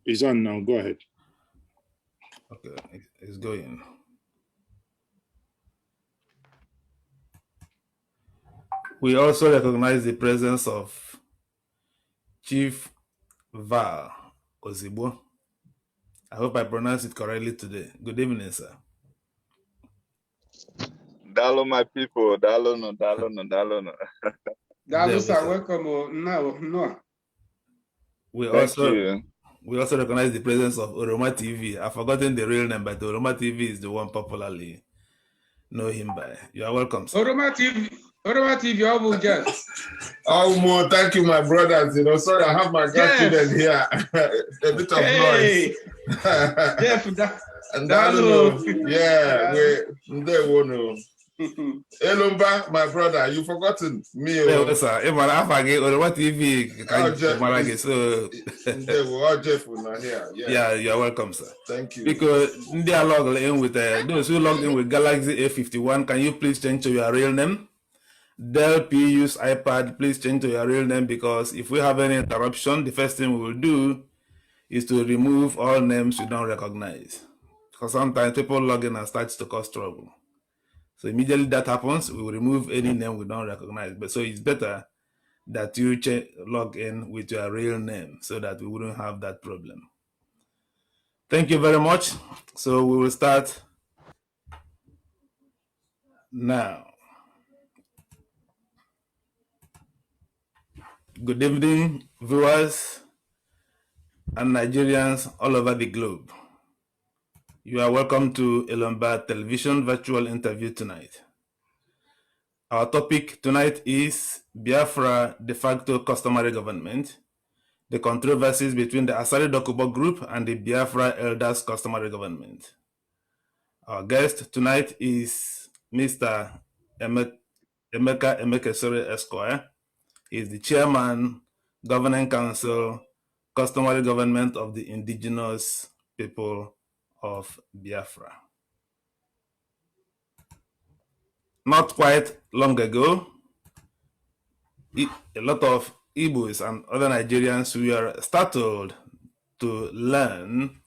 It's on now. Go ahead. Okay, it's going. We also recognize the presence of Chief Val Ozigbo. I hope I pronounced it correctly today. Good evening, sir. Dalo, my people. Dalo. Dalo, sir. Welcome. No. We Thank you. also recognize the presence of Oroma TV. I've forgotten the real name, but Oroma TV is the one popularly know him by. You are welcome, sir. Oroma TV, all will just. Oh, more. Thank you, my brothers. Sorry, I have my grandchildren here. A bit of noise. Jeff, Dalo. Yeah, they won't know. Elomba, my brother, you forgotten me. Yeah, sir. Oroma TV. They were all Jeff here. Yeah, you are welcome, sir. Thank you. Because they are logged in with those who logged in with Galaxy A51. Can you please change to your real name? Dell PU's iPad, please change to your real name, because if we have any interruption, the first thing we will do is to remove all names we don't recognize. Because sometimes people log in and starts to cause trouble. So immediately that happens, we will remove any name we don't recognize. But so it's better that you log in with your real name so that we wouldn't have that problem. Thank you very much. So we will start now. Good evening, viewers and Nigerians all over the globe. You are welcome to Elomba Television virtual interview tonight. Our topic tonight is Biafra de facto customary government, the controversies between the Asari Dokubo group and the Biafra elders customary government. Our guest tonight is Mr. Emeka Emekesore Esquire. He is the chairman, governing council, customary government of the indigenous people of Biafra. Not quite long ago, a lot of Igbos and other Nigerians were startled to learn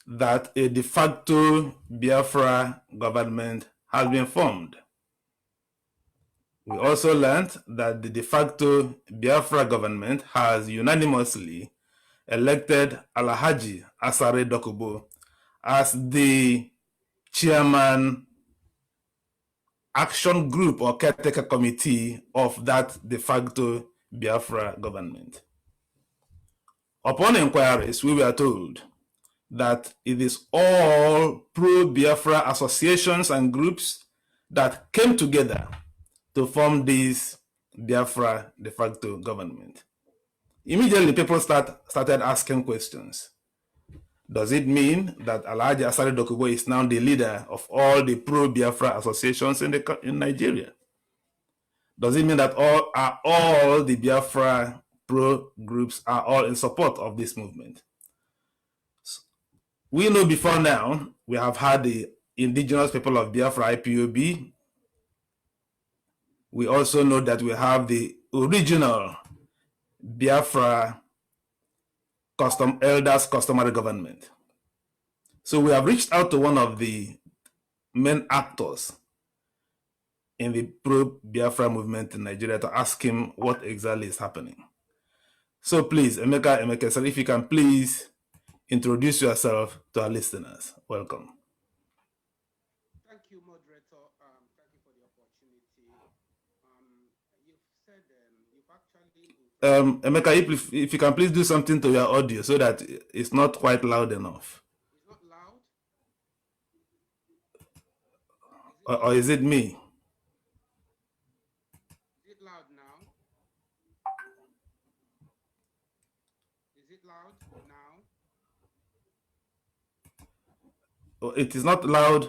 that a de facto Biafra government has been formed. We also learned that the de facto Biafra government has unanimously elected Alhaji Asari Dokubo as the chairman action group or caretaker committee of that de facto Biafra government. Upon inquiries, we were told that it is all pro-Biafra associations and groups that came together to form this Biafra de facto government. Immediately, people started asking questions. Does it mean that Alhaji Asari Dokubo is now the leader of all the pro-Biafra associations in Nigeria? Does it mean that all the Biafra pro groups are all in support of this movement? We know before now, we have had the indigenous people of Biafra, IPOB. We also know that we have the original Biafra elders customary government. So we have reached out to one of the main actors in the pro-Biafra movement in Nigeria to ask him what exactly is happening. So please, Emeka, sir, if you can please introduce yourself to our listeners. Welcome. Thank you, moderator. Thank you for the opportunity. You've said you've actually... Emeka, if you can please do something to your audio so that it's not quite loud enough. It's not loud? Or is it me? Is it loud now? Is it loud now? It is not loud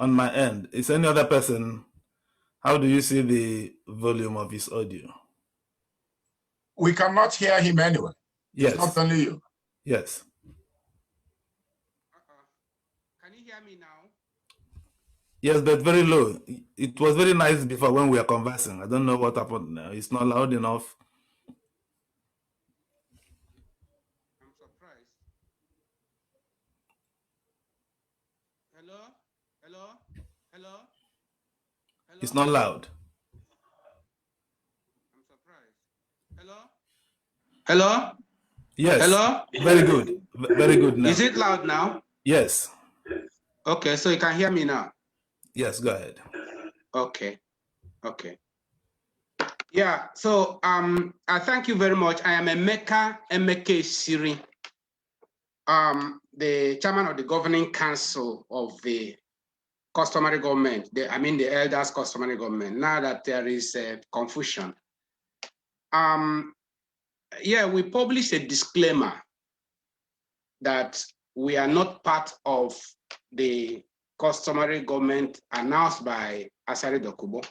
on my end. Is any other person? How do you see the volume of his audio? We cannot hear him anyway. Yes. It's not only you. Yes. Can you hear me now? Yes, but very low. It was very nice before when we were conversing. I don't know what happened now. It's not loud enough. I'm surprised. Hello? Hello? Hello? Hello? It's not loud. I'm surprised. Hello? Hello? Yes. Hello? Very good. Very good now. Is it loud now? Yes. Okay, so you can hear me now. Yes, go ahead. Okay. Okay. Yeah, so I thank you very much. I am Emeka Siri, the chairman of the governing council of the customary government, the elders customary government, now that there is confusion. Yeah, we published a disclaimer that we are not part of the customary government announced by Asari Dokubo.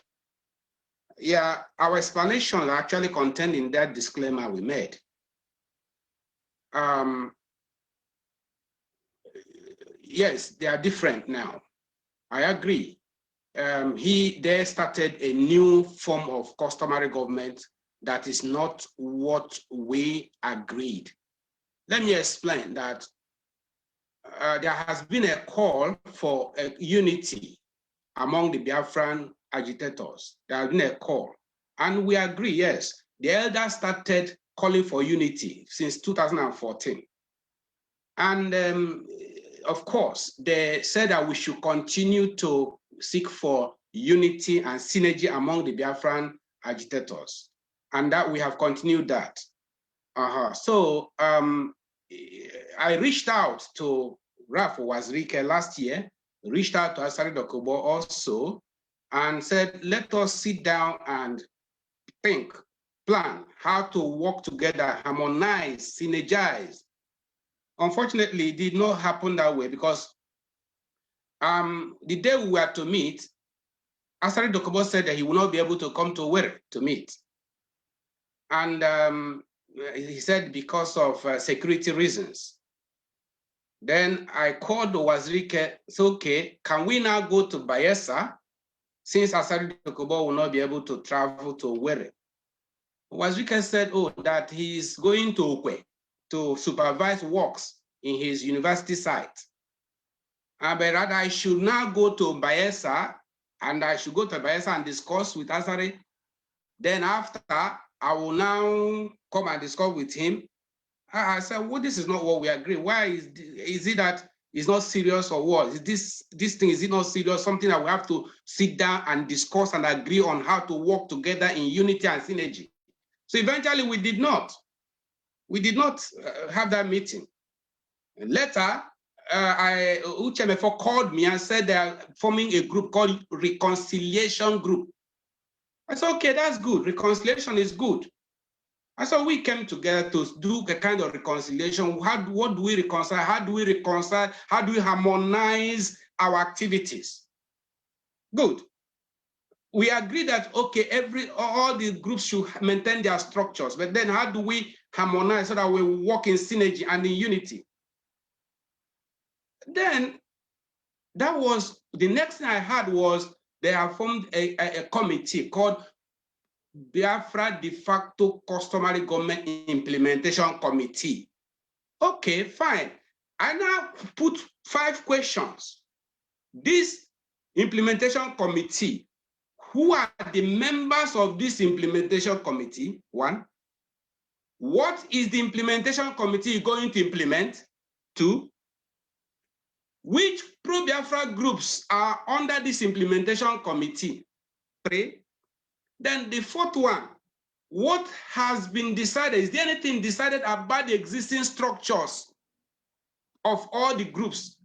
Yeah, our explanation are actually contained in that disclaimer we made. Yes, they are different now. I agree. They started a new form of customary government that is not what we agreed. Let me explain that there has been a call for a unity among the Biafran agitators. There has been a call, and we agree, yes, the elders started calling for unity since 2014. And of course, they said that we should continue to seek for unity and synergy among the Biafran agitators, and that we have continued that. So I reached out to Raf Wazirike last year, reached out to Asari Dokubo also, and said, let us sit down and think, plan how to work together, harmonize, synergize. Unfortunately, it did not happen that way because the day we were to meet, Asari Dokubo said that he will not be able to come to Owerri to meet. And he said because of security reasons. Then I called Wazirike, said, okay, can we now go to Bayelsa since Asari Dokubo will not be able to travel to Owerri? Wazirike said, oh, that he's going to Okwe to supervise works in his university site. But rather I should now go to Bayelsa, and I should go to Bayelsa and discuss with Asari. Then after, I will now come and discuss with him. I said, well, this is not what we agree. Why is it that it's not serious or what? Is this thing, is it not serious? Something that we have to sit down and discuss and agree on how to work together in unity and synergy. So eventually we did not have that meeting. And later, Uchemefo called me and said they are forming a group called Reconciliation Group. I said, okay, that's good. Reconciliation is good. And so we came together to do a kind of reconciliation. What do we reconcile? How do we reconcile? How do we harmonize our activities? Good. We agree that, okay, all the groups should maintain their structures, but then how do we harmonize so that we work in synergy and in unity? Then that was, the next thing I heard was they have formed a committee called Biafra de facto customary government implementation committee. Okay, fine. I now put 5 questions. This implementation committee, who are the members of this implementation committee? 1. What is the implementation committee going to implement? 2. Which pro-Biafra groups are under this implementation committee? 3. Then the 4th one, what has been decided? Is there anything decided about the existing structures of all the groups?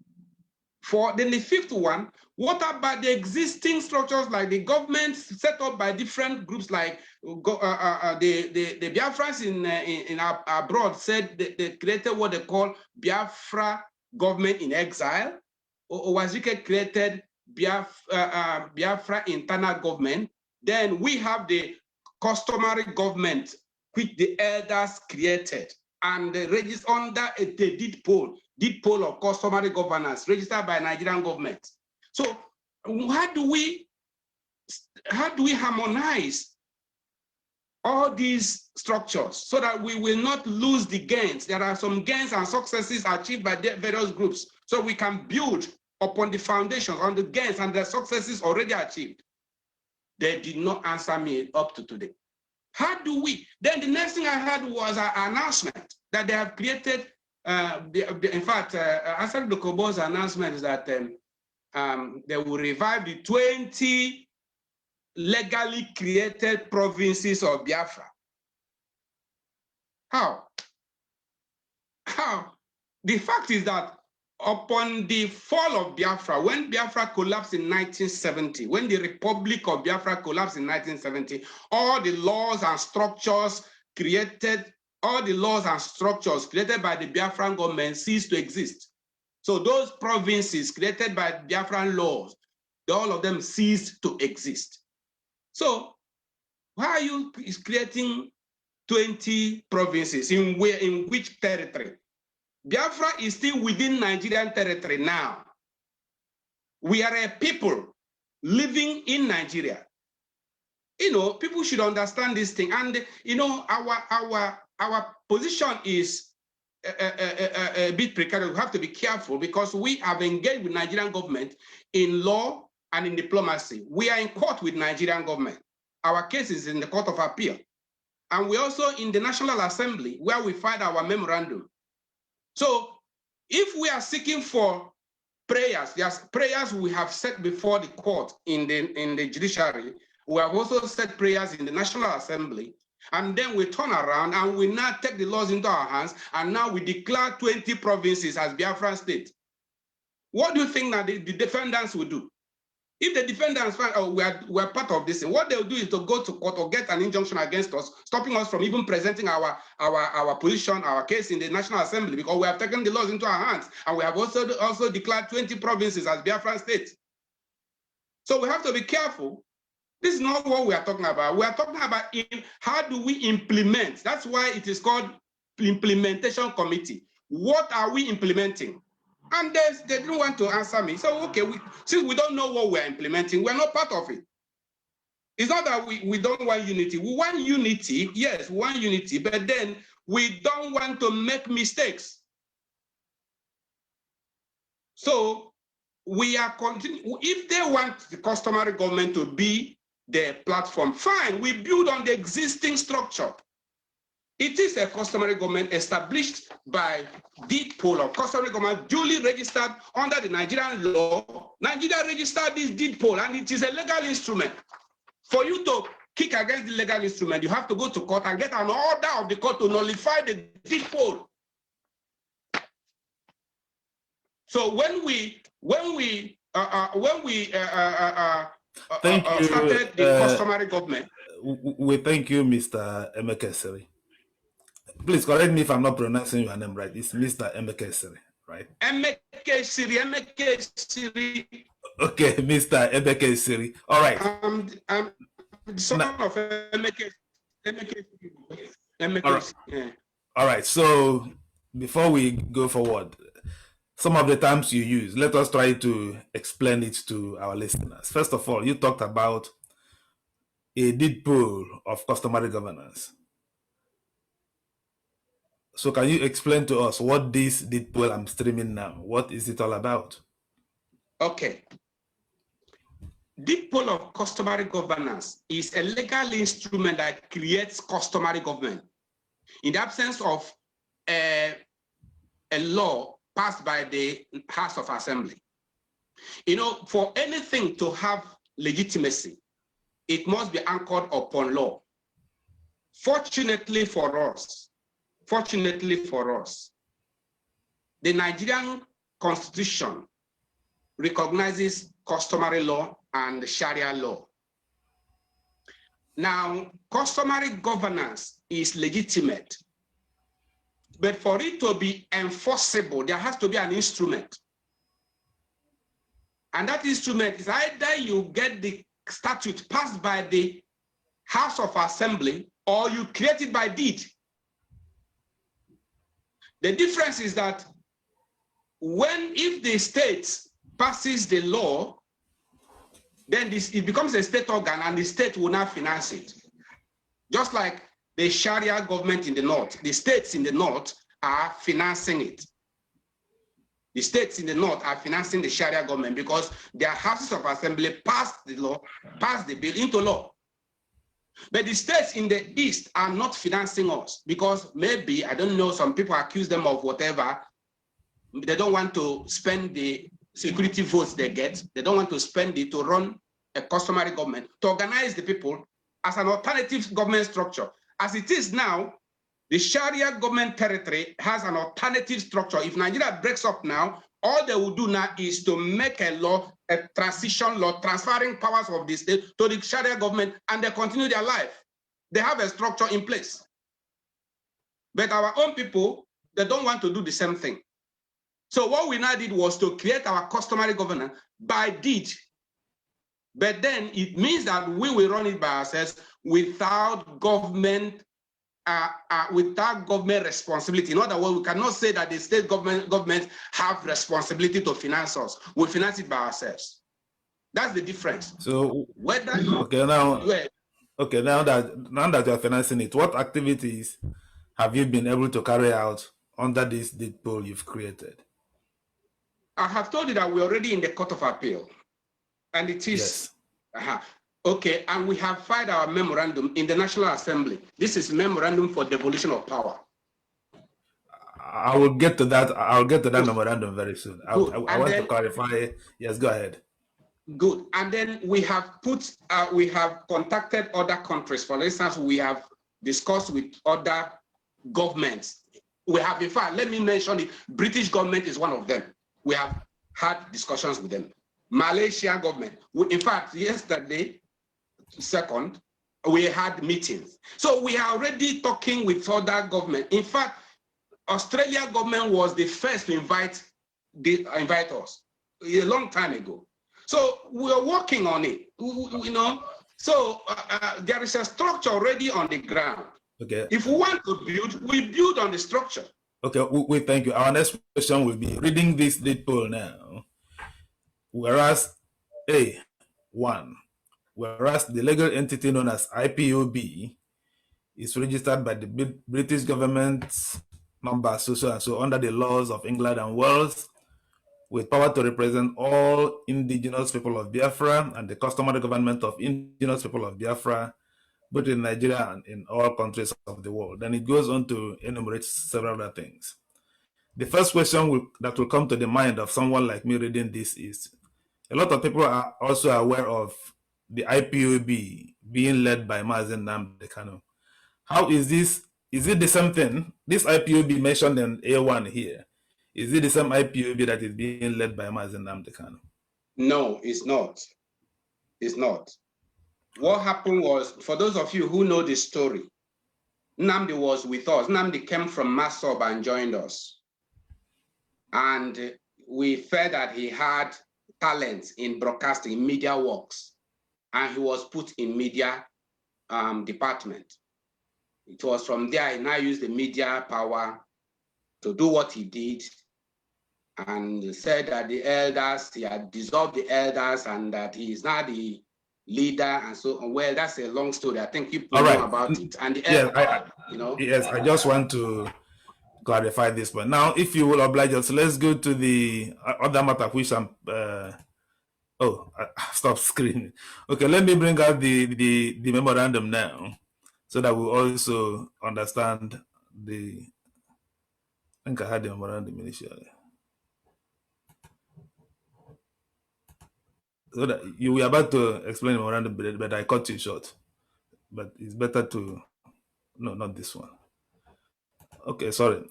Then the 5th one, what about the existing structures like the government set up by different groups, like the Biafrans in abroad said they created what they call Biafra government in exile. Wazirike created Biafra internal government. Then we have the customary government, which the elders created, and registered under a deed poll of customary governance registered by Nigerian government. So how do we harmonize all these structures so that we will not lose the gains? There are some gains and successes achieved by the various groups, so we can build upon the foundations, on the gains and the successes already achieved. They did not answer me up to today. How do we? Then the next thing I heard was an announcement that they have created. In fact, Asari Dokubo's announcement is that they will revive the 20 legally created provinces of Biafra. How? How? The fact is that upon the fall of Biafra, when Biafra collapsed in 1970, when the Republic of Biafra collapsed in 1970, all the laws and structures created by the Biafran government ceased to exist. So those provinces created by Biafran laws, all of them ceased to exist. So why are you creating 20 provinces? In which territory? Biafra is still within Nigerian territory now. We are a people living in Nigeria. You know, people should understand this thing. And, you know, our position is a bit precarious. We have to be careful because we have engaged with Nigerian government in law and in diplomacy. We are in court with Nigerian government. Our case is in the Court of Appeal. And we're also in the National Assembly where we filed our memorandum. So if we are seeking for prayers, there's prayers we have set before the court in the judiciary. We have also set prayers in the National Assembly. And then we turn around and we now take the laws into our hands. And now we declare 20 provinces as Biafran state. What do you think that the defendants will do? If the defendants find, oh, we're part of this, what they'll do is to go to court or get an injunction against us, stopping us from even presenting our position, our case in the National Assembly, because we have taken the laws into our hands, and we have also declared 20 provinces as Biafran states. So we have to be careful. This is not what we are talking about. We are talking about how do we implement. That's why it is called implementation committee. What are we implementing? And they didn't want to answer me. So, okay, since we don't know what we're implementing, we're not part of it. It's not that we don't want unity. We want unity, yes, we want unity, but then we don't want to make mistakes. So we are continuing. If they want the customary government to be their platform, fine, we build on the existing structure. It is a customary government established by deed poll of customary government duly registered under the Nigerian law. Nigeria registered this deed poll and it is a legal instrument. For you to kick against the legal instrument, you have to go to court and get an order of the court to nullify the deed poll. So when we started the customary government. We thank you, Mr. Emekesiri. Please correct me if I'm not pronouncing your name right. It's Mr. Emekesiri, right? Emekesiri. Okay, Mr. Emekesiri. All right. I'm the son of Emekesiri. Yeah. All right. So before we go forward, some of the terms you use, let us try to explain it to our listeners. First of all, you talked about a deed poll of customary governance. So can you explain to us what this deed poll I'm streaming now, what is it all about? Okay. Deed poll of customary governance is a legal instrument that creates customary government in the absence of a law passed by the House of Assembly. You know, for anything to have legitimacy, it must be anchored upon law. Fortunately for us, the Nigerian Constitution recognizes customary law and Sharia law. Now, customary governance is legitimate, but for it to be enforceable, there has to be an instrument. And that instrument is either you get the statute passed by the House of Assembly or you create it by deed. The difference is that if the state passes the law, then it becomes a state organ and the state will not finance it. Just like the Sharia government in the north, the states in the north are financing it. The states in the north are financing the Sharia government because their houses of assembly passed the law, passed the bill into law. But the states in the east are not financing us because maybe, I don't know, some people accuse them of whatever. They don't want to spend the security votes they get. They don't want to spend it to run a customary government, to organize the people as an alternative government structure. As it is now, the Sharia government territory has an alternative structure. If Nigeria breaks up now, all they will do now is to make a law, a transition law, transferring powers of the state to the Sharia government, and they continue their life. They have a structure in place. But our own people, they don't want to do the same thing. So what we now did was to create our customary governance by deed. But then it means that we will run it by ourselves without government responsibility. In other words, we cannot say that the state governments have responsibility to finance us. We finance it by ourselves. That's the difference. So whether now that you're financing it, what activities have you been able to carry out under this deed pool you've created? I have told you that we're already in the Court of Appeal, and it is okay, and we have filed our memorandum in the National Assembly. This is memorandum for devolution of power. I will get to that. I'll get to that memorandum very soon. I want to clarify. Yes, go ahead. Good. And then we have we have contacted other countries. For instance, we have discussed with other governments. We have, in fact, let me mention it. British government is one of them. We have had discussions with them. Malaysia government. In fact, yesterday, second, we had meetings. So we are already talking with other government. In fact, Australia government was the first to invite us a long time ago. So we are working on it, you know. So there is a structure already on the ground. Okay. If we want to build, we build on the structure. Okay, we thank you. Our next question will be reading this deed poll now. Whereas whereas the legal entity known as IPOB is registered by the British government number so and so under the laws of England and Wales, with power to represent all indigenous people of Biafra and the customary government of indigenous people of Biafra, both in Nigeria and in all countries of the world. Then it goes on to enumerate several other things. The first question that will come to the mind of someone like me reading this is, a lot of people are also aware of the IPOB being led by Mazen Nnamdi Kanu. How is this? Is it the same thing? This IPOB mentioned in A1 here, is it the same IPOB that is being led by Mazen Nnamdi Kanu? No, it's not. It's not. What happened was, for those of you who know the story, Nnamdi was with us. Nnamdi came from Masob and joined us. And we felt that he had talents in broadcasting, media works, and he was put in media department. It was from there he now used the media power to do what he did, and said that the elders, he had dissolved the elders, and that he is now the leader, and so on. Well, that's a long story. I think people know about it. And the elders, you know. Yes, I just want to clarify this one. Now, if you will oblige us, let's go to the other matter which I'm stop screening. Okay, let me bring out the memorandum now, so that we also understand the. I think I had the memorandum initially. So that you were about to explain the memorandum, but I cut you short. But it's better to no, not this one. Okay, sorry.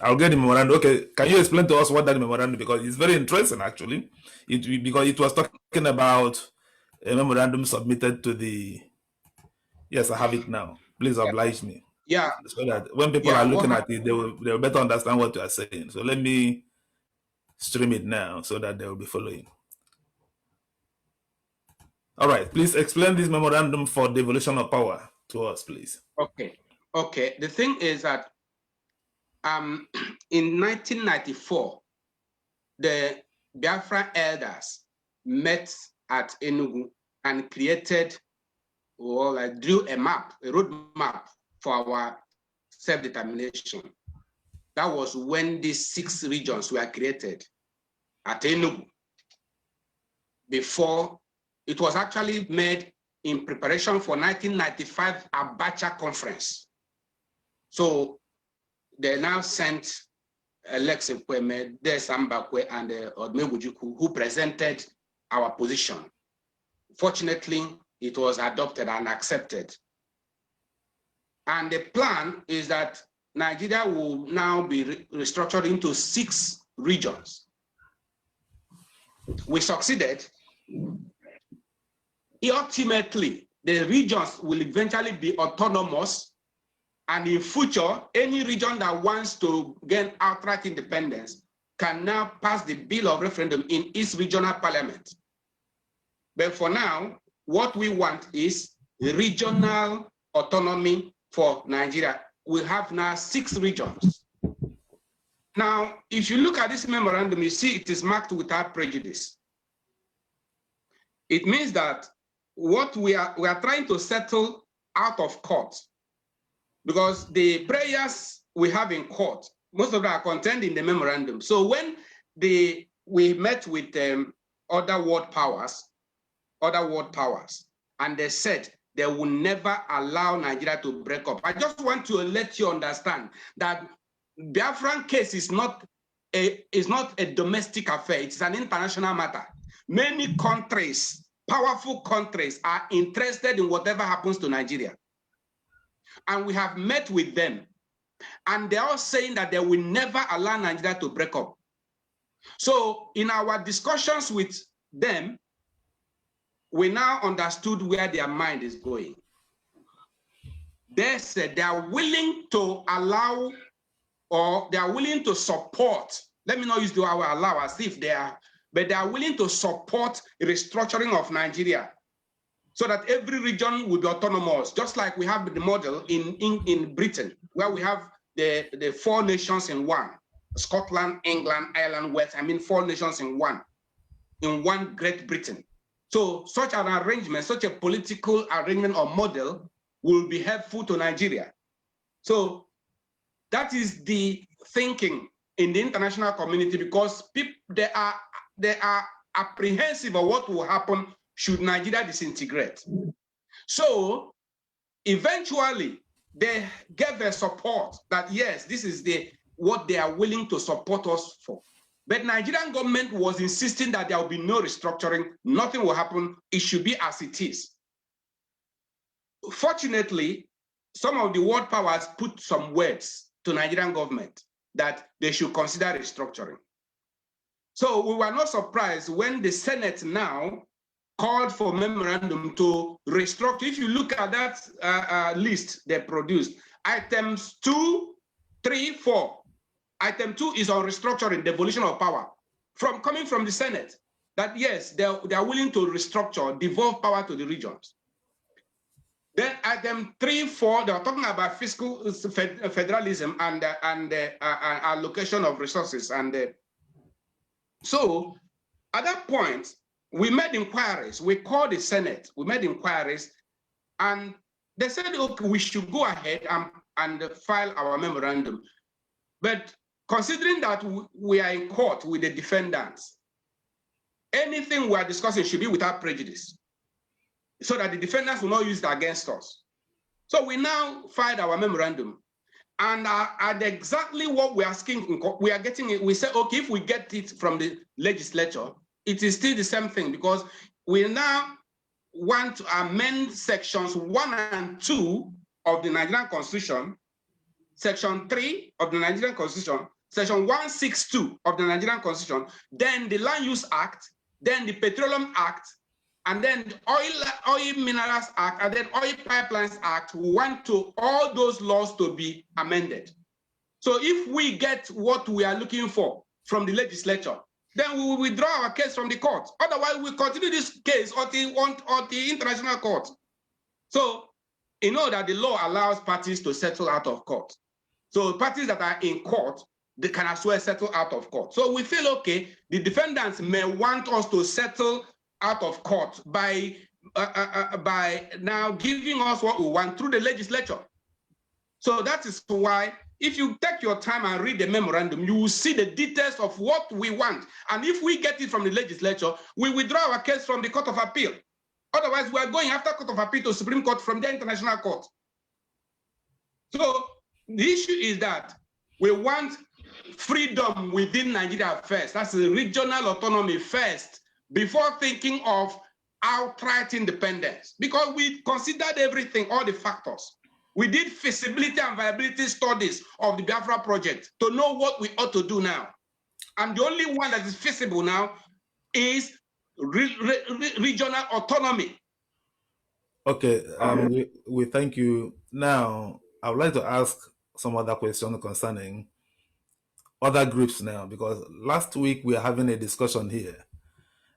I'll get the memorandum. Okay, can you explain to us what that memorandum, because it's very interesting actually. Because it was talking about a memorandum submitted to the. Yes, I have it now. Please oblige me. Yeah. So that when people are looking at it, they will better understand what you are saying. So let me stream it now so that they will be following. All right, please explain this memorandum for devolution of power to us, please. Okay. Okay. The thing is that in 1994, the Biafra elders met at Enugu and created, drew a road map for our self-determination. That was when these 6 regions were created at Enugu. Before, it was actually made in preparation for 1995 Abacha conference. So they now sent Alex Ekweme, Desambakwe, and Odmebujuku, who presented our position. Fortunately, it was adopted and accepted. And the plan is that Nigeria will now be restructured into 6 regions. We succeeded. Ultimately, the regions will eventually be autonomous, and in future, any region that wants to gain outright independence can now pass the bill of referendum in its regional parliament. But for now, what we want is regional autonomy for Nigeria. We have now 6 regions. Now, if you look at this memorandum, you see it is marked without prejudice. It means that what we are trying to settle out of court, because the prayers we have in court, most of them are contained in the memorandum. So when we met with other world powers, and they said they will never allow Nigeria to break up. I just want to let you understand that Biafran case is not a domestic affair. It's an international matter. Many countries, powerful countries, are interested in whatever happens to Nigeria. And we have met with them, and they're all saying that they will never allow Nigeria to break up. So in our discussions with them, we now understood where their mind is going. They said they are willing to allow, or they are willing to support, let me not use the word allow as if they are, but they are willing to support restructuring of Nigeria so that every region will be autonomous, just like we have the model in Britain, where we have the 4 nations in one, Scotland, England, Ireland, West, 4 nations in one Great Britain. So such an arrangement, such a political arrangement or model will be helpful to Nigeria. So that is the thinking in the international community, because people, they are apprehensive of what will happen should Nigeria disintegrate. So eventually they gave a support that yes, this is what they are willing to support us for. But Nigerian government was insisting that there will be no restructuring, nothing will happen, it should be as it is. Fortunately, some of the world powers put some words to Nigerian government that they should consider restructuring. So we were not surprised when the Senate now called for memorandum to restructure. If you look at that list they produced, items 2, 3, 4. Item 2 is on restructuring, devolution of power, coming from the Senate, that yes, they are willing to restructure, devolve power to the regions. Then item 3, 4, they are talking about fiscal federalism and allocation of resources. So at that point, we made inquiries. We called the Senate, we made inquiries, and they said, okay, we should go ahead and file our memorandum. But considering that we are in court with the defendants, anything we are discussing should be without prejudice, so that the defendants will not use it against us. So we now filed our memorandum, and at exactly what we are asking, we are getting it. We say, okay, if we get it from the legislature, it is still the same thing, because we now want to amend sections 1 and 2 of the Nigerian Constitution, section 3 of the Nigerian Constitution, section 162 of the Nigerian Constitution, then the Land Use Act, then the Petroleum Act, and then the Oil Minerals Act, and then Oil Pipelines Act. We want all those laws to be amended. So if we get what we are looking for from the legislature, then we will withdraw our case from the court. Otherwise, we continue this case or the international court. So you know that the law allows parties to settle out of court. So parties that are in court, they can as well settle out of court. So we feel, okay, the defendants may want us to settle out of court by now giving us what we want through the legislature. So that is why if you take your time and read the memorandum, you will see the details of what we want. And if we get it from the legislature, we withdraw our case from the Court of Appeal. Otherwise, we are going after Court of Appeal to Supreme Court from the International Court. So the issue is that we want freedom within Nigeria first. That's the regional autonomy first, before thinking of outright independence. Because we considered everything, all the factors. We did feasibility and viability studies of the Biafra project to know what we ought to do now. And the only one that is feasible now is regional autonomy. Okay, we thank you. Now, I would like to ask some other questions concerning other groups now, because last week we are having a discussion here,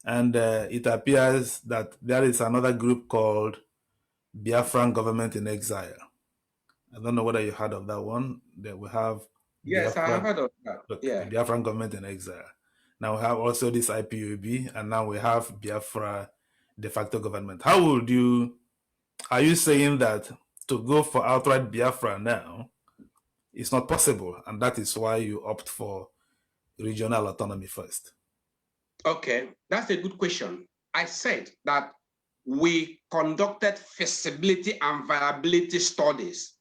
and it appears that there is another group called Biafran Government in Exile. I don't know whether you heard of that one. That we have. Yes, I have heard of that. Okay, Biafran Government in Exile. Now we have also this IPOB, and now we have Biafra de facto government. How would you? Are you saying that to go for outright Biafra now is not possible, and that is why you opt for regional autonomy first? Okay, that's a good question. I said that we conducted feasibility and viability studies.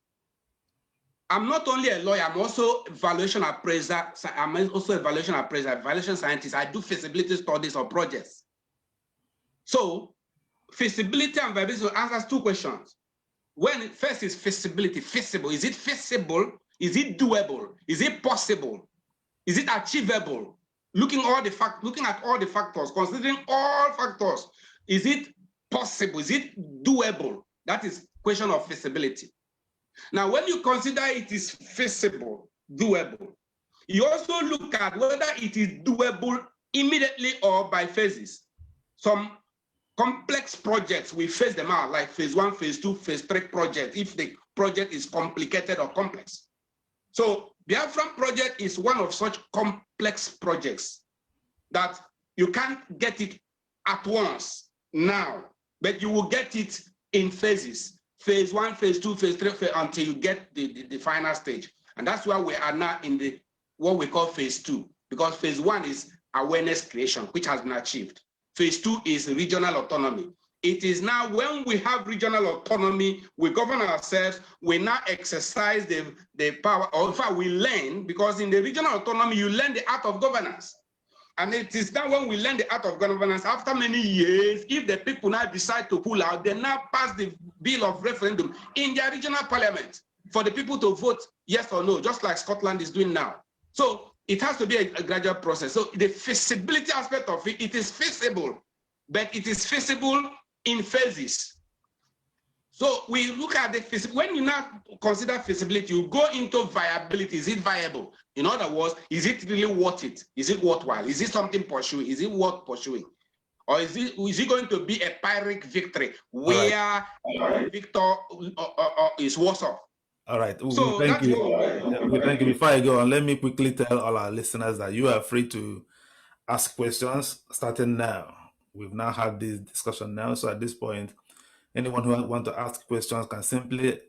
I'm not only a lawyer, I'm also evaluation appraiser. I'm also evaluation appraiser, evaluation scientist. I do feasibility studies of projects. So feasibility and viability answers two questions. When first is feasibility, feasible. Is it feasible? Is it doable? Is it possible? Is it achievable? Looking at all the factors, considering all factors, is it possible? Is it doable? That is question of feasibility. Now, when you consider it is feasible, doable, you also look at whether it is doable immediately or by phases. Some complex projects, we phase them out, like phase 1, phase 2, phase 3 project, if the project is complicated or complex. So Biafran project is one of such complex projects that you can't get it at once now, but you will get it in phases. Phase 1, phase 2, phase 3, until you get the final stage. And that's why we are now in the what we call phase 2, because phase 1 is awareness creation, which has been achieved. Phase 2 is regional autonomy. It is now when we have regional autonomy, we govern ourselves, we now exercise the power, or in fact we learn, because in the regional autonomy, you learn the art of governance. And it is now when we learn the art of governance, after many years, if the people now decide to pull out, they now pass the bill of referendum in their regional parliament for the people to vote yes or no, just like Scotland is doing now. So it has to be a gradual process. So the feasibility aspect of it, it is feasible, but it is feasible in phases. So we look at the feasibility. When you now consider feasibility, you go into viability. Is it viable? In other words, is it really worth it? Is it worthwhile? Is it something pursuing? Is it worth pursuing? Or is it going to be a Pyrrhic victory where victor is worse off? All right. So thank you. We thank you. Before I go on, let me quickly tell all our listeners that you are free to ask questions starting now. We've now had this discussion now. So at this point, anyone who wants to ask questions can simply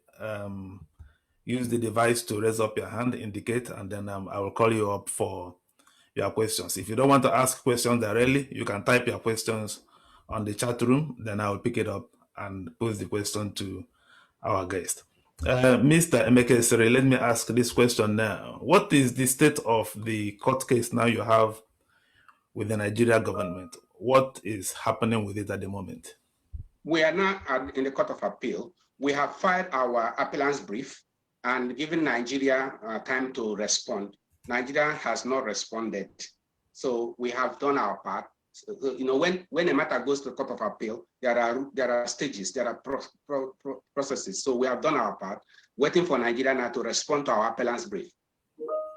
use the device to raise up your hand, indicate, and then I will call you up for your questions. If you don't want to ask questions directly, you can type your questions on the chat room. Then I will pick it up and pose the question to our guest. Mr. Emeka Asari, let me ask this question now. What is the state of the court case now you have with the Nigeria government? What is happening with it at the moment? We are now in the Court of Appeal. We have filed our appellant's brief and given Nigeria time to respond. Nigeria has not responded. So we have done our part. So, when a matter goes to the Court of Appeal, there are stages, there are processes. So we have done our part, waiting for Nigeria now to respond to our appellant's brief.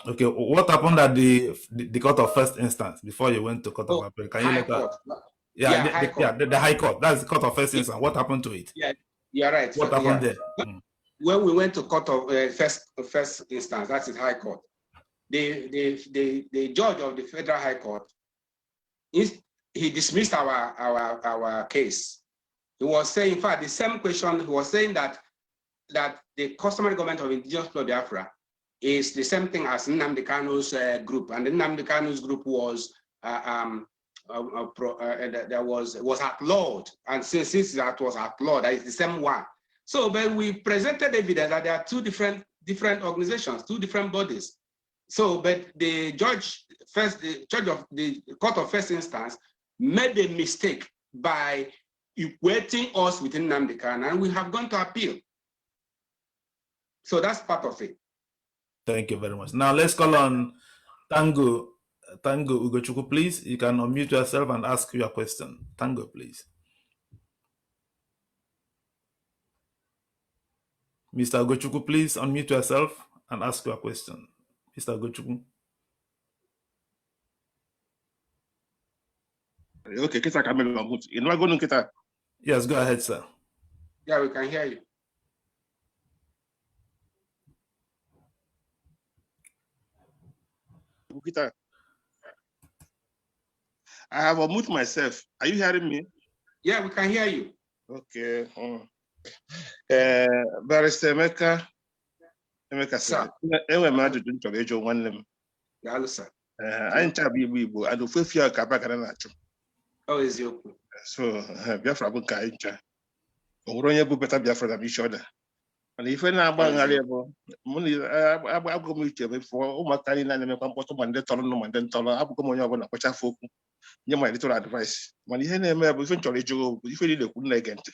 Okay, what happened at the Court of First Instance before you went to Court of Appeal? Can you let us? The High Court. That's the Court of First Instance. What happened to it? Yeah, you're right. What happened there? When we went to Court of First Instance, that is High Court. The judge of the Federal High Court, he dismissed our case. He was saying, in fact, the same question. He was saying that the customary government of indigenous people of Biafra is the same thing as Nnamdi Kanu's group, and the Nnamdi Kanu's group was was outlawed, and since that was outlawed, that is the same one. So, but we presented evidence that there are two different organizations, two different bodies. So, but the judge of the court of first instance made a mistake by equating us with Nnamdi Kanu, and we have gone to appeal. So that's part of it. Thank you very much. Now let's call on Tango Ugochukwu, please. You can unmute yourself and ask your question. Tango, please. Mr. Ugochukwu, please unmute yourself and ask your question. Mr. Ugochukwu. Okay, Kita Kamel, you know, going to Kita. Yes, go ahead, sir. Yeah, we can hear you. Kita. I have unmuted myself. Are you hearing me? Yeah, we can hear you. Okay. Barrister Emeka sir. Enwe mmadụ dị nchọrọ ịjụ nwanne m. Daalụ sir. Anyị ncha bụ Igbo, and ofe fia ka aba gara na-achụ. Oh, eziokwu. So, Biafra bụ nke anyị ncha. O nwere onye bụ beta Biafra na isi ọda. Mana ife na-agba ngharị bụ mụ na agụgụ m uche before ụmụaka anyị na-emekwa mkpọtụ ma ndị tọrọ ma ndị ntọrọ, abụghị m onye ọbụla kpọchafe okwu nye my editorial advice. Mana ihe na-eme bụ ife nchọrọ ịjụ bụ ife niile ekwu na-ege ntị.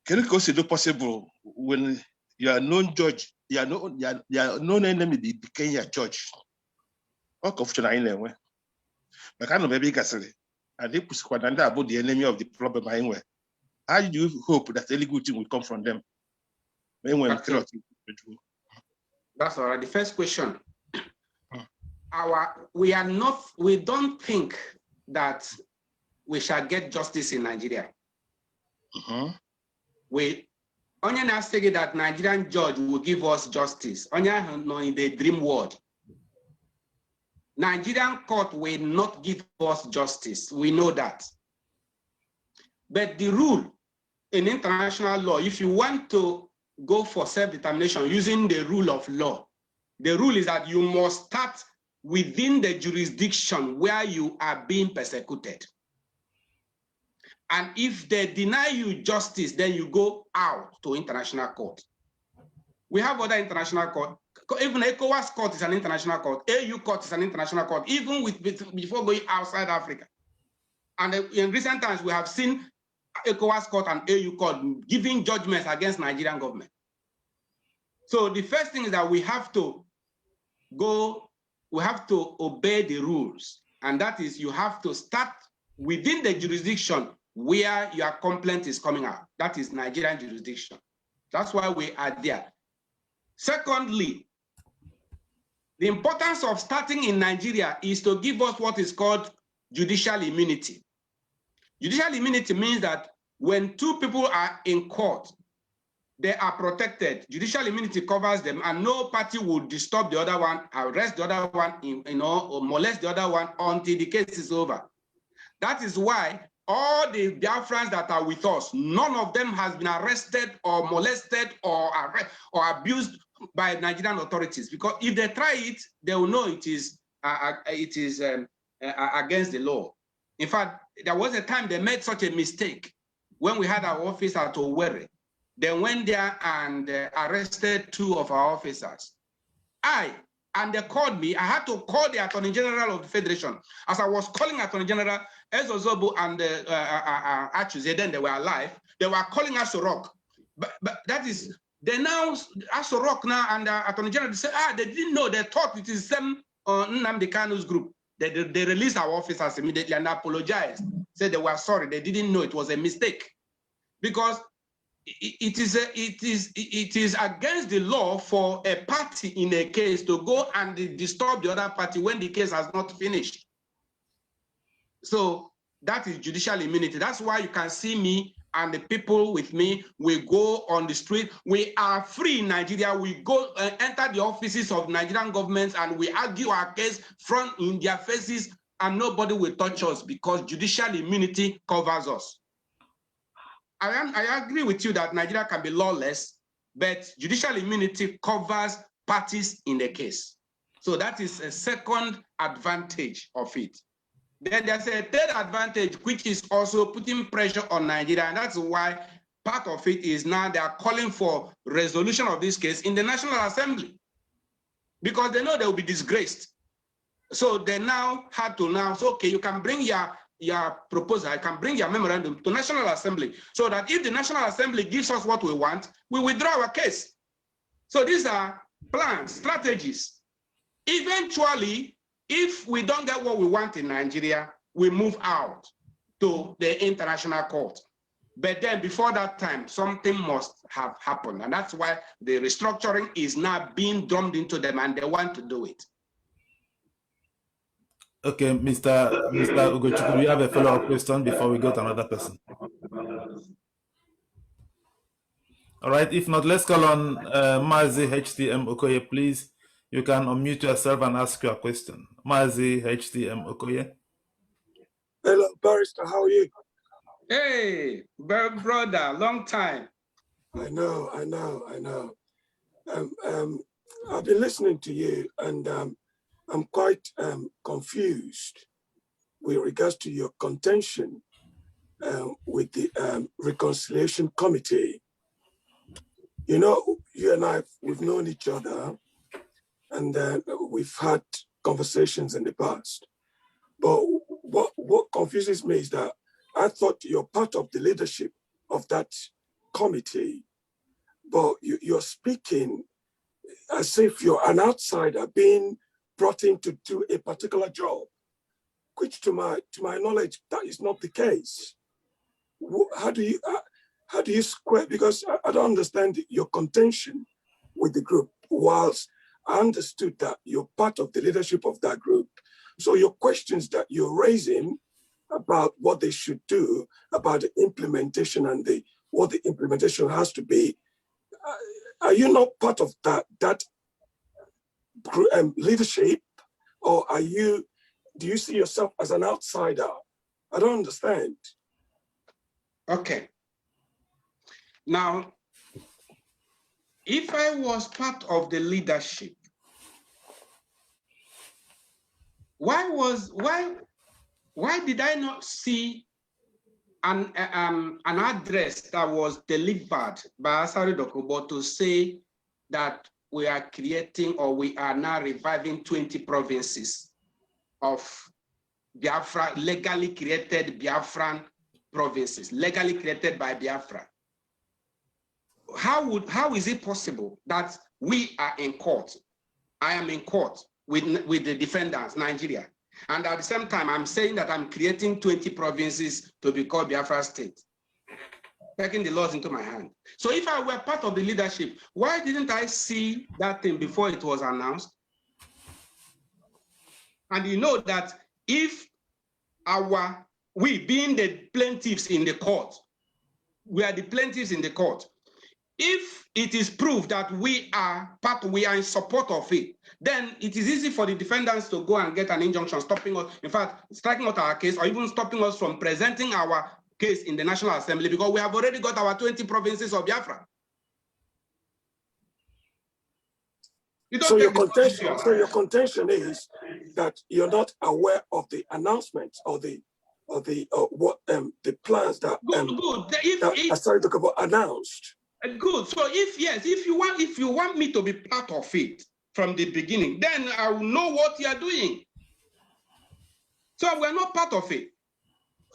Can it consider possible when you are known judge, you are known enemy, they became your judge? All confusion anyway. But kind of maybe gasly. And they put about the enemy of the problem anyway. How do you hope that any good thing will come from them? That's all right. The first question. We don't think that we shall get justice in Nigeria. We only now say that Nigerian judge will give us justice. Only no in the dream world. Nigerian court will not give us justice. We know that. But the rule in international law, if you want to go for self-determination using the rule of law, the rule is that you must start within the jurisdiction where you are being persecuted. And if they deny you justice, then you go out to international court. We have other international court. Even ECOWAS court is an international court. AU court is an international court, even before going outside Africa. And in recent times, we have seen ECOWAS court and AU court giving judgments against Nigerian government. So the first thing is that we have to obey the rules. And that is, you have to start within the jurisdiction where your complaint is coming out. That is Nigerian jurisdiction. That's why we are there. Secondly, the importance of starting in Nigeria is to give us what is called judicial immunity. Judicial immunity means that when two people are in court, they are protected. Judicial immunity covers them, and no party will disturb the other one, arrest the other one, or molest the other one until the case is over. That is why all the Biafrans that are with us, none of them has been arrested or molested or abused by Nigerian authorities. Because if they try it, they will know it is against the law. In fact, there was a time they made such a mistake when we had our office at Owerri. They went there and arrested 2 of our officers. And they called me. I had to call the Attorney General of the Federation. As I was calling Attorney General, Ezozobo and Achuze, then they were alive. They were calling Asorok. But that is, they now, Asorok now and Attorney General, they said, they didn't know. They thought it is some Nnamdi Kanu's group. They released our officers immediately and apologized. Said they were sorry. They didn't know it was a mistake. Because it is against the law for a party in a case to go and disturb the other party when the case has not finished. So that is judicial immunity. That's why you can see me and the people with me. We go on the street. We are free in Nigeria. We go enter the offices of Nigerian governments and we argue our case front in their faces, and nobody will touch us because judicial immunity covers us. I agree with you that Nigeria can be lawless, but judicial immunity covers parties in the case. So that is a second advantage of it. Then there's a third advantage, which is also putting pressure on Nigeria. And that's why part of it is now they are calling for resolution of this case in the National Assembly, because they know they will be disgraced. So they now had to now say, okay, you can bring your proposal, you can bring your memorandum to National Assembly, so that if the National Assembly gives us what we want, we withdraw our case. So these are plans, strategies. Eventually, if we don't get what we want in Nigeria, we move out to the international court. But then before that time, something must have happened. And that's why the restructuring is now being drummed into them, and they want to do it. Okay, Mr. Ugochukwu, do you have a follow-up question before we go to another person? All right, if not, let's call on Mazi HTM Okoye, please. You can unmute yourself and ask your question. Mazi HTM Okoye. Hello, Barrister, how are you? Hey, brother, long time. I know. I've been listening to you, and I'm quite confused with regards to your contention with the Reconciliation Committee. You know, you and I, we've known each other, and we've had conversations in the past. But what confuses me is that I thought you're part of the leadership of that committee, but you're speaking as if you're an outsider being brought in to do a particular job, which to my knowledge, that is not the case. How do you square, because I don't understand your contention with the group, whilst I understood that you're part of the leadership of that group. So your questions that you're raising about what they should do, about the implementation and what the implementation has to be, are you not part of that leadership, or do you see yourself as an outsider? I don't understand. Okay. Now, if I was part of the leadership, why did I not see an address that was delivered by Asari Dokubo to say that we are creating, or we are now reviving 20 provinces of Biafra, legally created Biafran provinces, legally created by Biafra? How is it possible that we are in court? I am in court with the defendants, Nigeria. And at the same time, I'm saying that I'm creating 20 provinces to be called Biafra state, taking the laws into my hand. So if I were part of the leadership, why didn't I see that thing before it was announced? And you know that if we being the plaintiffs in the court, we are the plaintiffs in the court. If it is proved that we are in support of it, then it is easy for the defendants to go and get an injunction stopping us, in fact, striking out our case, or even stopping us from presenting our case in the National Assembly, because we have already got our 20 provinces of Biafra. So your contention is that you're not aware of the announcements or the plans that Asari Dokubo announced. Good. So if you want me to be part of it from the beginning, then I will know what you are doing. So we're not part of it.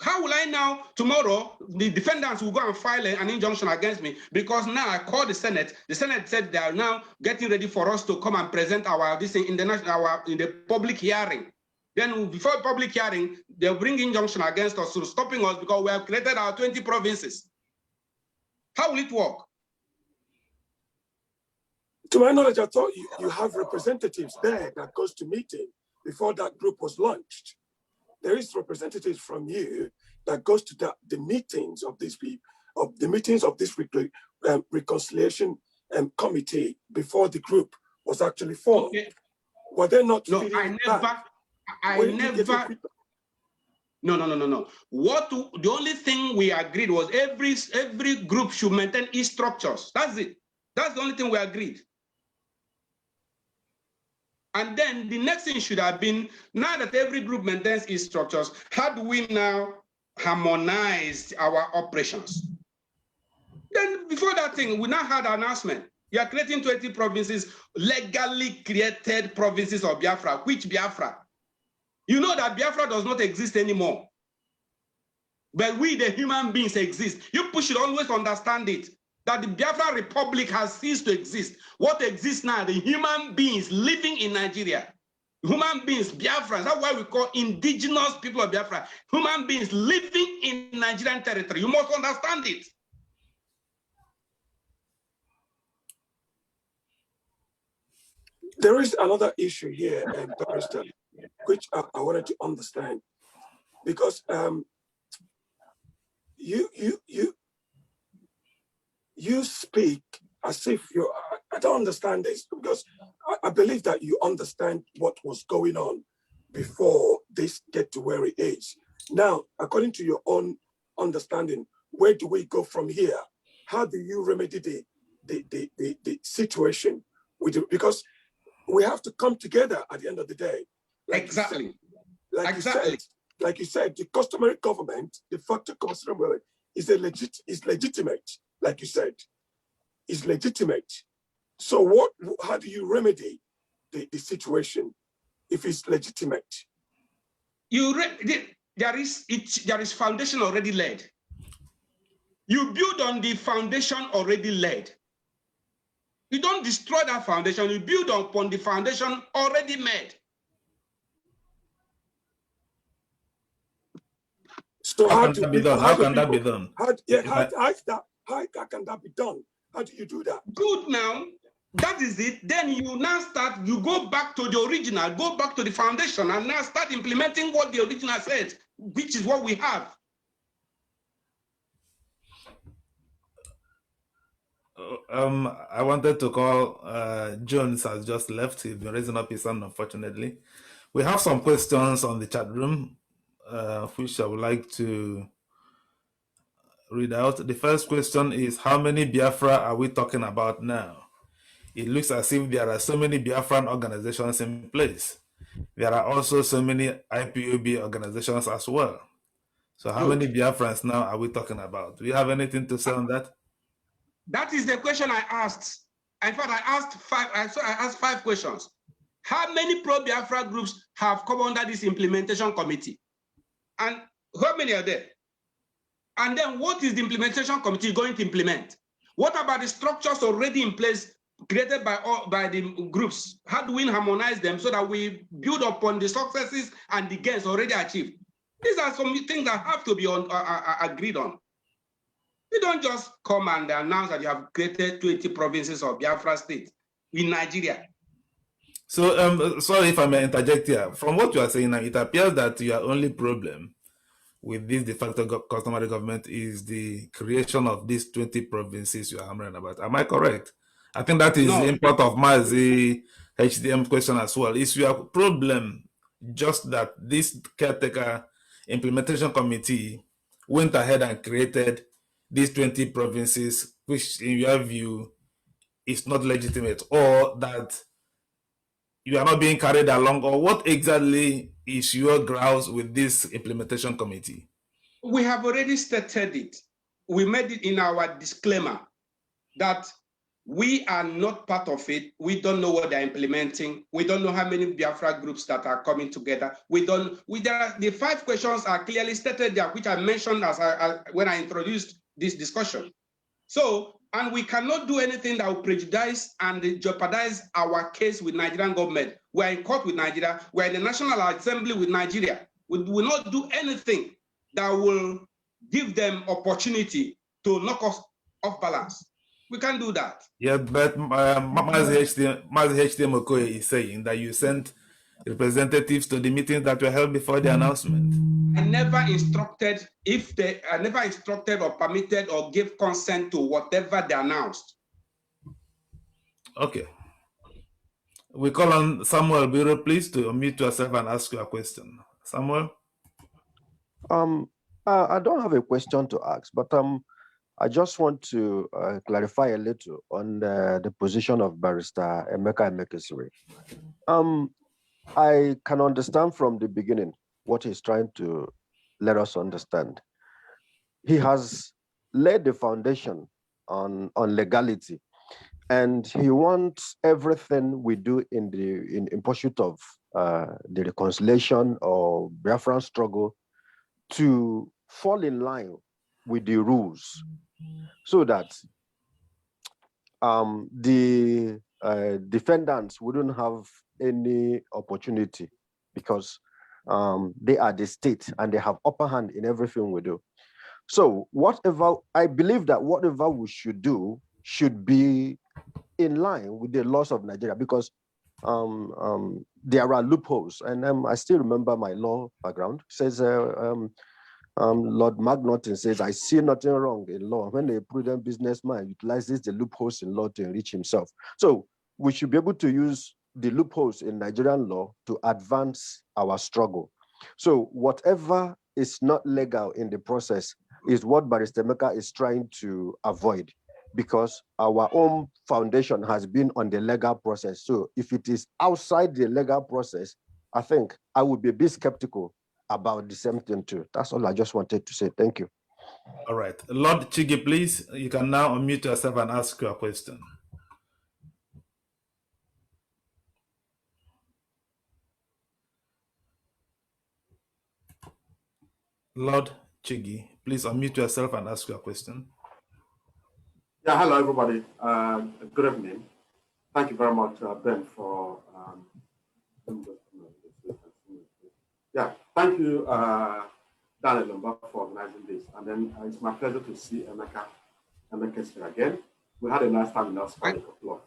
How will I now, tomorrow, the defendants will go and file an injunction against me because now I called the Senate. The Senate said they are now getting ready for us to come and present this thing in the public hearing. Then before public hearing, they'll bring injunction against us, so stopping us because we have created our 20 provinces. How will it work? To my knowledge, I thought you have representatives there that goes to meeting before that group was launched. There is representatives from you that goes to the meetings of these people, of the meetings of this reconciliation committee before the group was actually formed. Okay. Were they not? No, I never. No. The only thing we agreed was every group should maintain its structures. That's it. That's the only thing we agreed. And then the next thing should have been, now that every group maintains its structures, how do we now harmonize our operations? Then before that thing, we now had an announcement. You are creating 20 provinces, legally created provinces of Biafra. Which Biafra? You know that Biafra does not exist anymore. But we, the human beings, exist. You should always understand it, that the Biafra Republic has ceased to exist. What exists now, the human beings living in Nigeria. Human beings, Biafrans, that's why we call indigenous people of Biafra. Human beings living in Nigerian territory. You must understand it. There is another issue here, Barrister, which I wanted to understand, because you speak as if you. I don't understand this, because I believe that you understand what was going on before this get to where it is. Now, according to your own understanding, where do we go from here? How do you remedy the situation with it? Because we have to come together at the end of the day. Exactly. Like you said, the customary government, de facto customary, is legitimate. Like you said, is legitimate. So how do you remedy the situation if it's legitimate? There is foundation already laid. You build on the foundation already laid. You don't destroy that foundation, you build upon the foundation already made. So how can that be done? How can that be done? How can that be done? How do you do that? Good now, that is it. Then you now start, you go back to the original, go back to the foundation and now start implementing what the original said, which is what we have. I wanted to call Jones has just left. He's been raising up his hand, unfortunately. We have some questions on the chat room, which I would like to read out. The first question is, how many Biafra are we talking about now? It looks as if there are so many Biafran organizations in place. There are also so many IPOB organizations as well. So how many Biafrans now are we talking about? Do you have anything to say on that? That is the question I asked. In fact, I asked five questions. How many pro-Biafra groups have come under this implementation committee? And how many are there? And then what is the implementation committee going to implement? What about the structures already in place created by the groups? How do we harmonize them so that we build upon the successes and the gains already achieved? These are some things that have to be agreed on. You don't just come and announce that you have created 20 provinces of Biafra state in Nigeria. So, sorry if I may interject here. From what you are saying now, it appears that your only problem with this de facto customary government is the creation of these 20 provinces you are hammering about. Am I correct? I think that is the import of Mazi HDM question as well. Is your problem just that this caretaker implementation committee went ahead and created these 20 provinces, which in your view is not legitimate, or that you are not being carried along, or what exactly is your grouse with this implementation committee? We have already stated it. We made it in our disclaimer that we are not part of it. We don't know what they're implementing. We don't know how many Biafra groups that are coming together. The five questions are clearly stated there, which I mentioned when I introduced this discussion. So, and we cannot do anything that will prejudice and jeopardize our case with Nigerian government. We're in court with Nigeria. We're in the National Assembly with Nigeria. We will not do anything that will give them opportunity to knock us off balance. We can't do that. Yeah, but Mazi HDM Okoye is saying that you sent representatives to the meetings that were held before the announcement. I never instructed or permitted or gave consent to whatever they announced. Okay. We call on Samuel Biro, please, to unmute yourself and ask your question. Samuel? I don't have a question to ask, but I just want to clarify a little on the position of Barrister Emeka Emekesiri. I can understand from the beginning what he's trying to let us understand. He has laid the foundation on legality, and he wants everything we do in pursuit of the reconciliation or Biafran struggle to fall in line with the rules, so that the defendants wouldn't have any opportunity, because they are the state and they have upper hand in everything we do. So whatever, I believe that whatever we should do should be in line with the laws of Nigeria, because there are loopholes. And I still remember my law background says, Lord Magnotin says, I see nothing wrong in law when a prudent businessman utilizes the loopholes in law to enrich himself. So we should be able to use the loopholes in Nigerian law to advance our struggle. So whatever is not legal in the process is what Barrister Emeka is trying to avoid, because our own foundation has been on the legal process. So if it is outside the legal process, I think I would be a bit skeptical about the same thing too. That's all I just wanted to say. Thank you. All right. Lord Chigi, please, you can now unmute yourself and ask your question. Lord Chigi, please unmute yourself and ask your question. Yeah, hello everybody. Good evening. Thank you very much, Ben, for yeah. Thank you, Daniel Lumba, for organizing this. And then it's my pleasure to see Emeka here again. We had a nice time in our school a couple of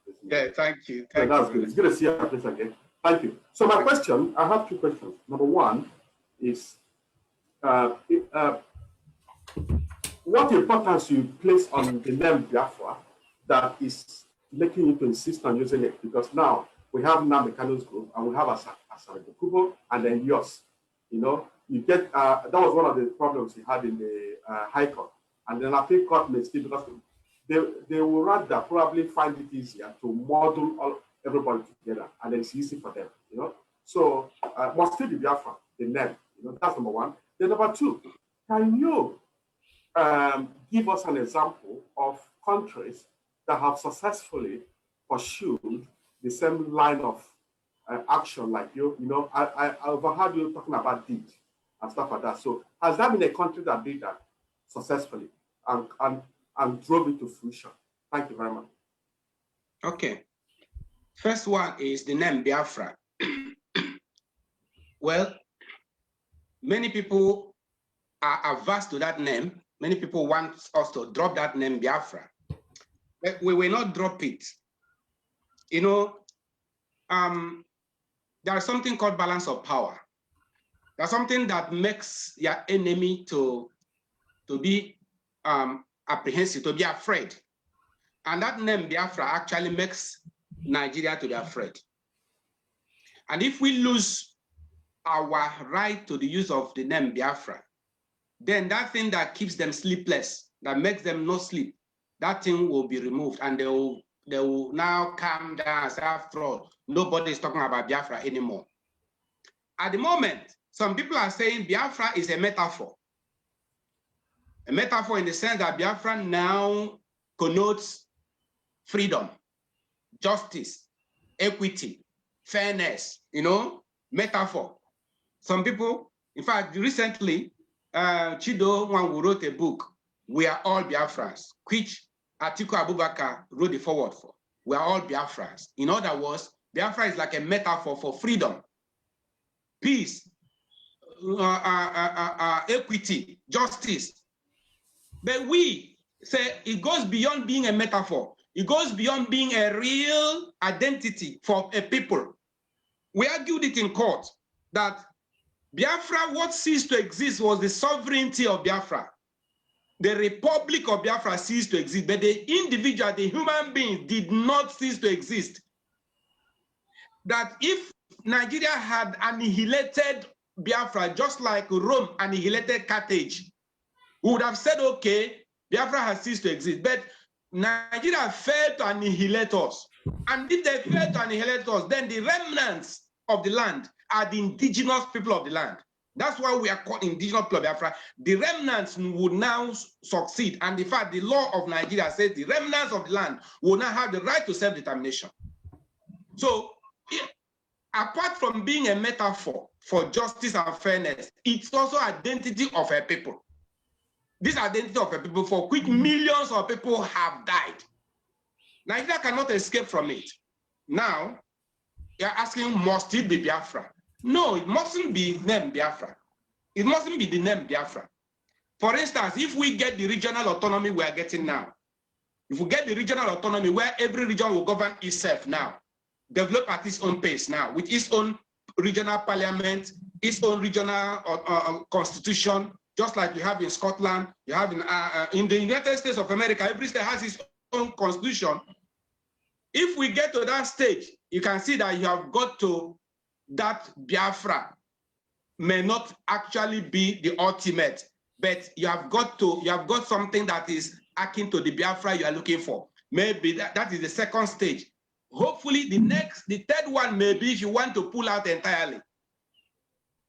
this yeah, thank you. So that's good. It's good to see you again. Thank you. So my question, I have two questions. Number one is what importance you place on the name Biafra that is making you to insist on using it? Because now we have Namdekano's group and we have Asari Dokubo and then yours. You know, you get that was one of the problems he had in the High Court, and then appeal court may still, because they will rather probably find it easier to model everybody together, and then it's easy for them. You know, so must still be Biafra the name. You know, that's number one. Then number two, can you give us an example of countries that have successfully pursued the same line of action like you? You know, I overheard you talking about deed and stuff like that. So has there been a country that did that successfully and drove it to fruition? Thank you very much. Okay. First one is the name Biafra. Well, many people are averse to that name. Many people want us to drop that name Biafra. But we will not drop it. You know, there's something called balance of power. There's something that makes your enemy to be apprehensive, to be afraid. And that name Biafra actually makes Nigeria to be afraid. And if we lose our right to the use of the name Biafra, then that thing that keeps them sleepless, that makes them not sleep, that thing will be removed, and they will now calm down and say, after all, nobody is talking about Biafra anymore. At the moment, some people are saying Biafra is a metaphor. A metaphor in the sense that Biafra now connotes freedom, justice, equity, fairness, you know, metaphor. Some people, in fact, recently, Chido Nwangu wrote a book, We Are All Biafrans, which Atiku Abubakar wrote the foreword for. We are all Biafrans. In other words, Biafra is like a metaphor for freedom, peace, equity, justice. But we say it goes beyond being a metaphor. It goes beyond being a real identity for a people. We argued it in court that Biafra, what ceased to exist was the sovereignty of Biafra. The Republic of Biafra ceased to exist, but the individual, the human being, did not cease to exist. That if Nigeria had annihilated Biafra, just like Rome annihilated Carthage, we would have said, okay, Biafra has ceased to exist. But Nigeria failed to annihilate us. And if they fail to annihilate us, then the remnants of the land are the indigenous people of the land. That's why we are called indigenous people of Biafra. The remnants would now succeed. And in fact, the law of Nigeria says the remnants of the land will now have the right to self-determination. So, apart from being a metaphor for justice and fairness, it's also identity of a people. This identity of a people for which millions of people have died. Nigeria cannot escape from it. Now, you're asking, must it be Biafra? No, it mustn't be named Biafra. It mustn't be the name Biafra. For instance, if we get the regional autonomy we are getting now, if we get the regional autonomy where every region will govern itself now, develop at its own pace now, with its own regional parliament, its own regional constitution, just like you have in Scotland, you have in the United States of America, every state has its own constitution. If we get to that stage, you can see that you have got to that Biafra may not actually be the ultimate, but you have got something that is akin to the Biafra you are looking for. Maybe that is the second stage. Hopefully the third one may be if you want to pull out entirely.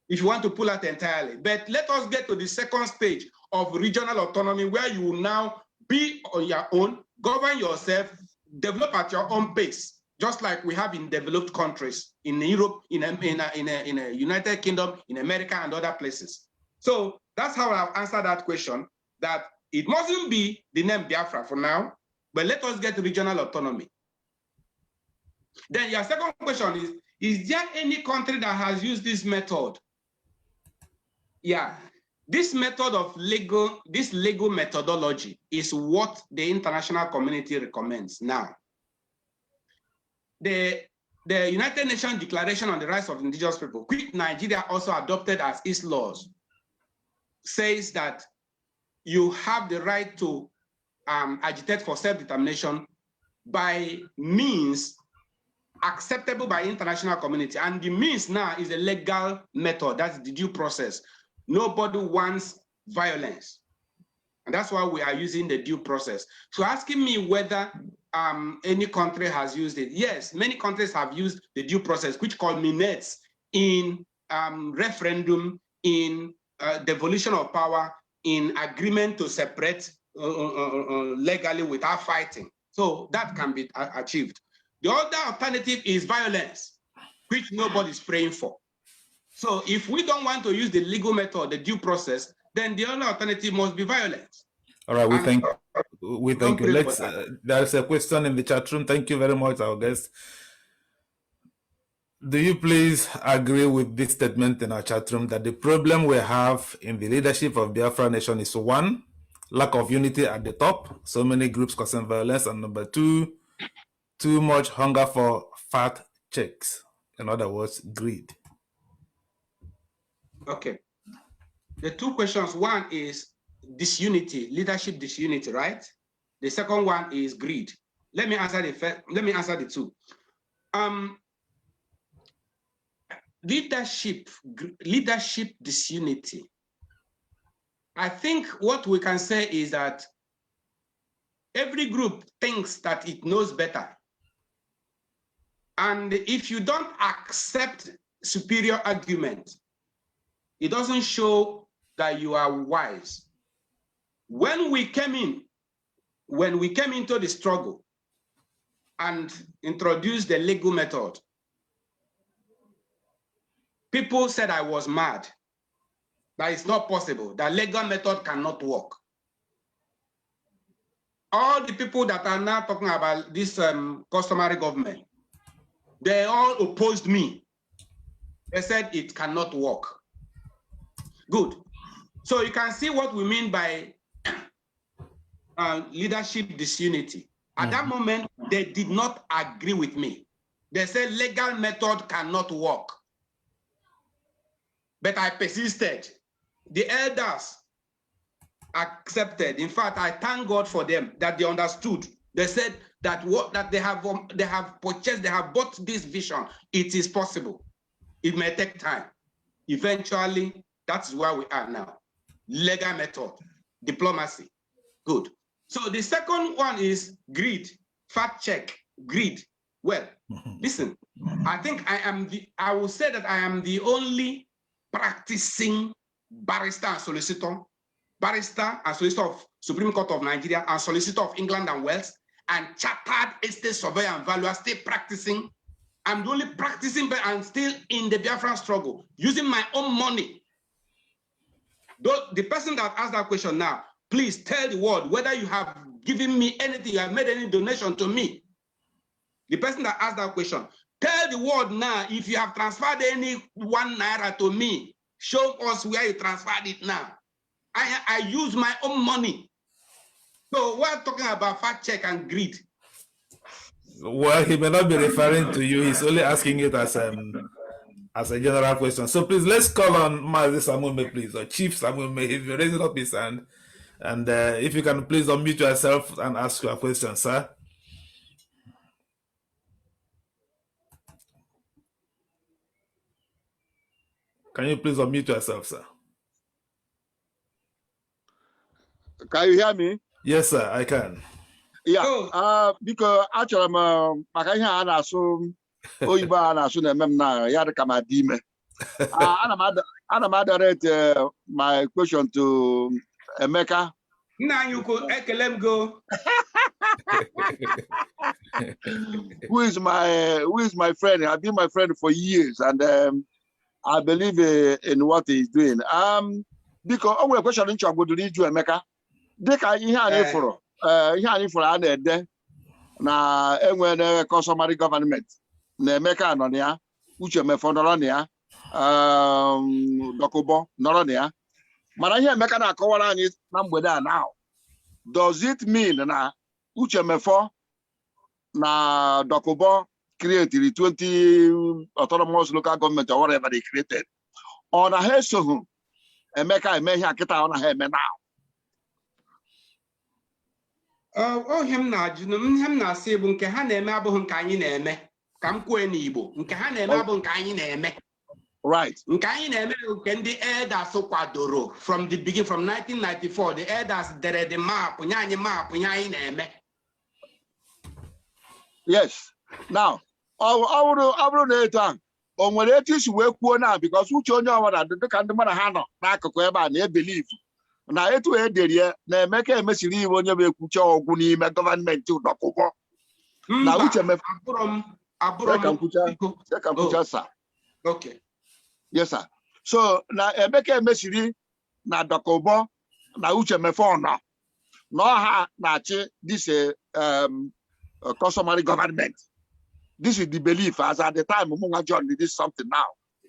If you want to pull out entirely. But let us get to the second stage of regional autonomy where you will now be on your own, govern yourself, develop at your own pace, just like we have in developed countries, in Europe, in a United Kingdom, in America, and other places. So that's how I've answered that question, that it mustn't be the name Biafra for now, but let us get regional autonomy. Then your second question is there any country that has used this method? Yeah, this method of legal methodology is what the international community recommends now. The United Nations Declaration on the Rights of Indigenous People, which Nigeria also adopted as its laws, says that you have the right to agitate for self-determination by means acceptable by international community. And the means now is a legal method, that's the due process. Nobody wants violence. And that's why we are using the due process. So asking me whether any country has used it. Yes, many countries have used the due process, which culminates in referendum, in devolution of power, in agreement to separate legally without fighting. So that can be achieved. The other alternative is violence, which nobody's praying for. So if we don't want to use the legal method, the due process, then the only alternative must be violence. All right, we thank you. Let's. There's a question in the chat room. Thank you very much, our guest. Do you please agree with this statement in our chat room that the problem we have in the leadership of Biafra Nation is one, lack of unity at the top, so many groups causing violence, and number two, too much hunger for fat checks. In other words, greed. Okay. The two questions, one is disunity, leadership disunity, right? The second one is greed. Let me answer the first, let me answer the two. Leadership disunity. I think what we can say is that every group thinks that it knows better. And if you don't accept superior argument, it doesn't show that you are wise. When we came into the struggle and introduced the legal method, people said I was mad, that it's not possible, that legal method cannot work. All the people that are now talking about this customary government, they all opposed me. They said it cannot work. Good. So you can see what we mean by leadership disunity. At that moment, they did not agree with me. They said legal method cannot work. But I persisted. The elders accepted. In fact, I thank God for them that they understood. They said that they have purchased, they have bought this vision. It is possible. It may take time. Eventually, that's where we are now. Legal method, diplomacy. Good. So the second one is greed, fact check, greed. Well, listen, I think I will say that I am the only practicing barrister and solicitor of Supreme Court of Nigeria and solicitor of England and Wales and chartered estate surveyor and valuer, still practicing. I'm the only practicing, but I'm still in the Biafra struggle, using my own money. The person that asked that question now, please tell the world whether you have given me anything, you have made any donation to me. The person that asked that question, tell the world now if you have transferred any 1 naira to me. Show us where you transferred it now. I use my own money. So we're talking about fact check and greed. Well, he may not be referring to you. He's only asking it as a general question. So please, let's call on Mazi Samume, please, or Chief Samume, if you're raising up his hand. And if you can please unmute yourself and ask your question, sir. Can you please unmute yourself, sir? Can you hear me? Yes, sir, I can. Yeah. Because actually, I'm assume oyibo na-asụ na-eme m na ya dị ka ma dị ime. Ana m direct my question to Emeka. Who is my friend? I've been my friend for years, and I believe in what he's doing. Because our question in Chagbo to read you, Emeka. Deka ihe anyị fụrụ a na-ede na enwere customary government na Emeka nọ na ya, Uche Mefo nọrọ na ya, Dokubo nọrọ na ya. Mana ihe Emeka na-akọwara anyị na mgbede a now, does it mean na Uche Mefo na Dokubo created 20 autonomous local government or whatever they created? Or na ha esoghị Emeka eme ihe akịta ọ na ha eme now? Him na-asị bụ nke ha na-eme abụghị nke anyị na-eme. Ka m kwuo n'Igbo, nke ha na-eme abụghị nke anyị na-eme. Right. Nke anyị na-eme nke ndị elders kwadoro from the beginning, from 1994. The elders dere the map, nye anyị map, nye anyị na-eme. Yes. Now, ọ bụrụ na etu ahụ, o nwere etu isi wee kwuo na because uche onye ọbụla dịka ndị mmadụ ha nọ n'akụkụ ebe a na-ebelieve na etu ederi na Emeka emesiri iwe onye bụ ekwuche ọgwụ n'ime gọọmenti Dokubo. Na uche abụrụ sir. Okay. Yes, sir. So na Emeka emesiri na Dokubo na Uche Mefo nọ ha na-achị this customary government. This is the belief as at the time Munga John did this something now.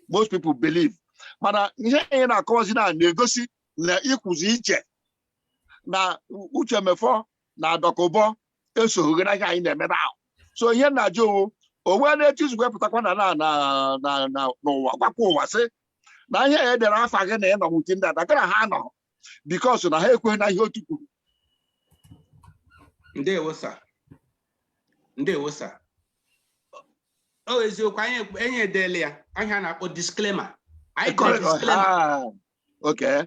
Most people believe. Mana ihe na-akọwazi na-egosi na ikwuzi iche na Uche Mefo na Dokubo esoghị na ihe anyị na-eme now. So ihe na-ajụ o wee na-etu wepụtakwa na n'ụwa gwakwa ụwa sị na ihe edere afa gị na ịnọ nwuti ndị ada gara ha nọ because na ha ekweghị na ihe otu kwuru. Ndewo sir. Ndewo sir. O eziokwu anyị edele ya ahịa na-akpọ disclaimer. Okay.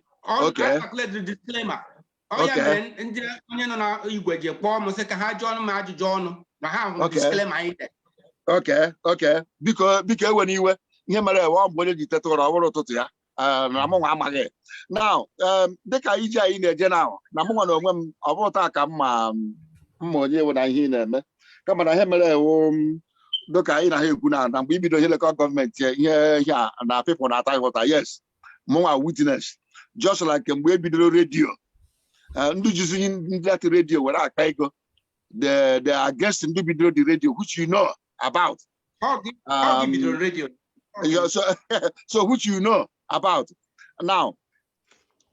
Disclaimer. Onye ndị nọ na igwe ji kpọọ m sị ka ha jụọ m ajụjụ ọnụ na ha hụ disclaimer anyị de. Okay. Biko ewe n'iwe ihe mere ewe ọ bụ onye ji teta ụra ọhụrụ ụtụtụ ya na mụnwa amaghị. Now, dịka ije anyị na-eje na mụnwa na onwe m ọ bụrụ taa ka mma onye ewe na ihe ị na-eme kama na ihe mere ewu dịka anyị na ha ekwu na mgbe ibido ihe lekọ gọọmenti ihe a na people na-ata ịghọta. Yes, mụnwa witness just like mgbe ebidoro redio ndị jizi ndị ati redio were akpa ego they are against ndị bidoro the radio which you know about. So which you know about. Now,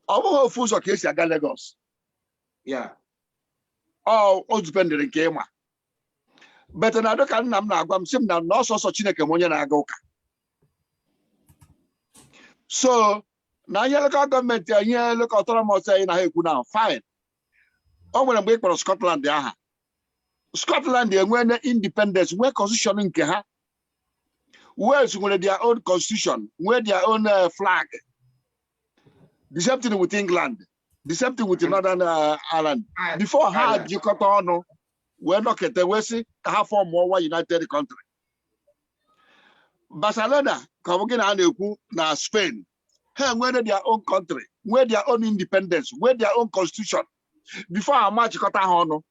ọ bụghị ofu ụzọ ka esi aga Lagos. Yeah. O dependere nke ịma. But na dịka nna m na-agwa m sị m na ọsọsọ Chineke m onye na-aga ụka. So na ihe local gọọmenti ihe local autonomous anyị na ha ekwu na fine. O nwere mgbe ị kpọrọ Scotland aha. Scotland enwere independence, nwee constitution nke ha. Wales nwere their own constitution, nwee their own flag. The same thing with England. The same thing with Northern Ireland. Before had you cut on, we're not at the West, half form more united country. Barcelona, Kavogin na Spain, where their own country, where their own independence, where their own constitution. Before our match cut on,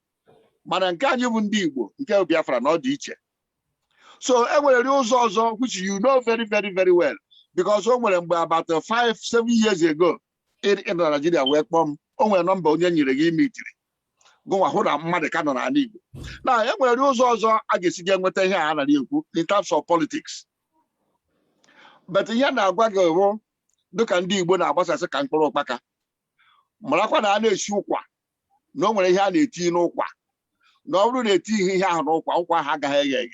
Marankanyi Wundibo, nke Biafra, not Diche. So, also, which you know very, very, very well, because about 5-7 years ago, in Nigeria, we come on a number of meeting. Go hold a mother canon and Igbo. Now, also, I guess you get what they have in terms of politics. But here now, look and do when I was as a cancro baka. Malakwa na shukwa. No one had a tea no qua. No one a tea he had no qua haga.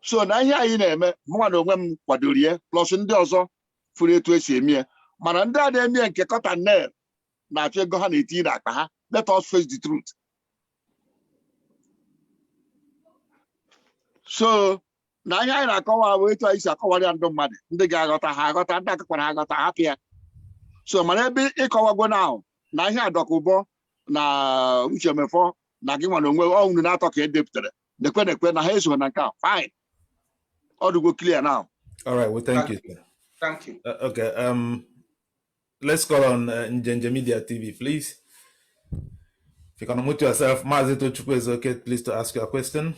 So now here in a one of them quaduria, plus in the for it to a semi. Mananda de me and Kekota Nair. Now, go on a tea that let us face the truth. So now here I come away to is a cover and money. The guy got a happy. So my baby, it go now. Now here Dokubo, na which me for, na give one own not talk a dip to the Queen has one account. Fine. All to go clear now. All right, well, thank you. Thank you. Okay, let's call on Njenje Media TV, please. If you can unmute yourself, Mazito Chukwu is okay, please, to ask your question.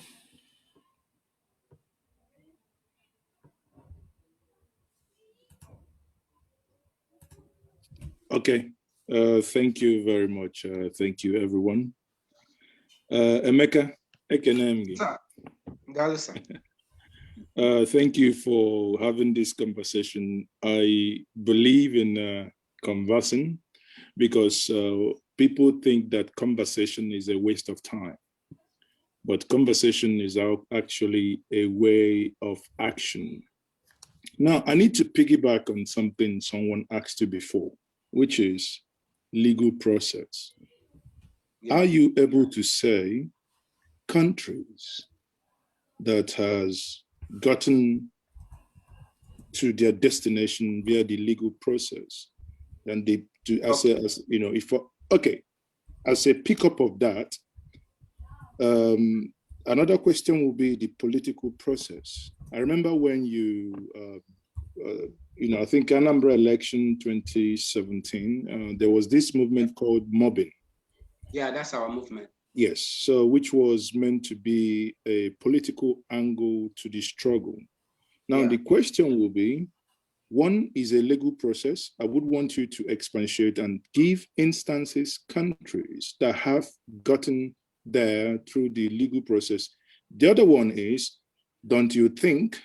Okay, thank you very much. Thank you, everyone. Emeka, Ekenemgi. Thank you for having this conversation. I believe in conversing because people think that conversation is a waste of time. But conversation is actually a way of action. Now, I need to piggyback on something someone asked you before, which is legal process. Yeah. Are you able to say countries that has gotten to their destination via the legal process, and they do as you know, if okay, as a pickup of that, another question will be the political process. I remember when you you know, I think Anambra election 2017, there was this movement called mobbing. Yeah, that's our movement. Yes, so which was meant to be a political angle to the struggle. Now, the question will be, one is a legal process. I would want you to expatiate and give instances, countries that have gotten there through the legal process. The other one is, don't you think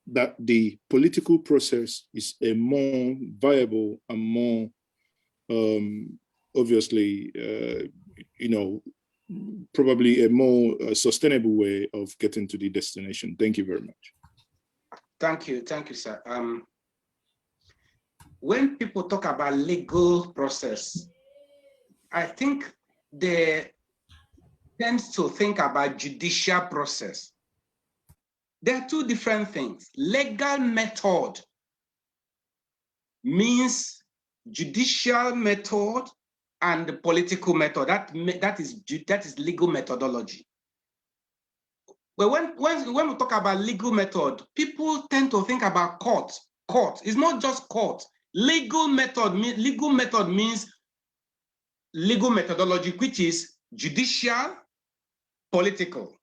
that the political process is a more viable and more, obviously, you know, probably a more sustainable way of getting to the destination? Thank you very much. Thank you, sir. When people talk about legal process, I think they tend to think about judicial process. There are two different things. Legal method means judicial method and the political method. That is legal methodology. But when we talk about legal method, people tend to think about court. Court is not just court. Legal method means legal methodology, which is judicial, political.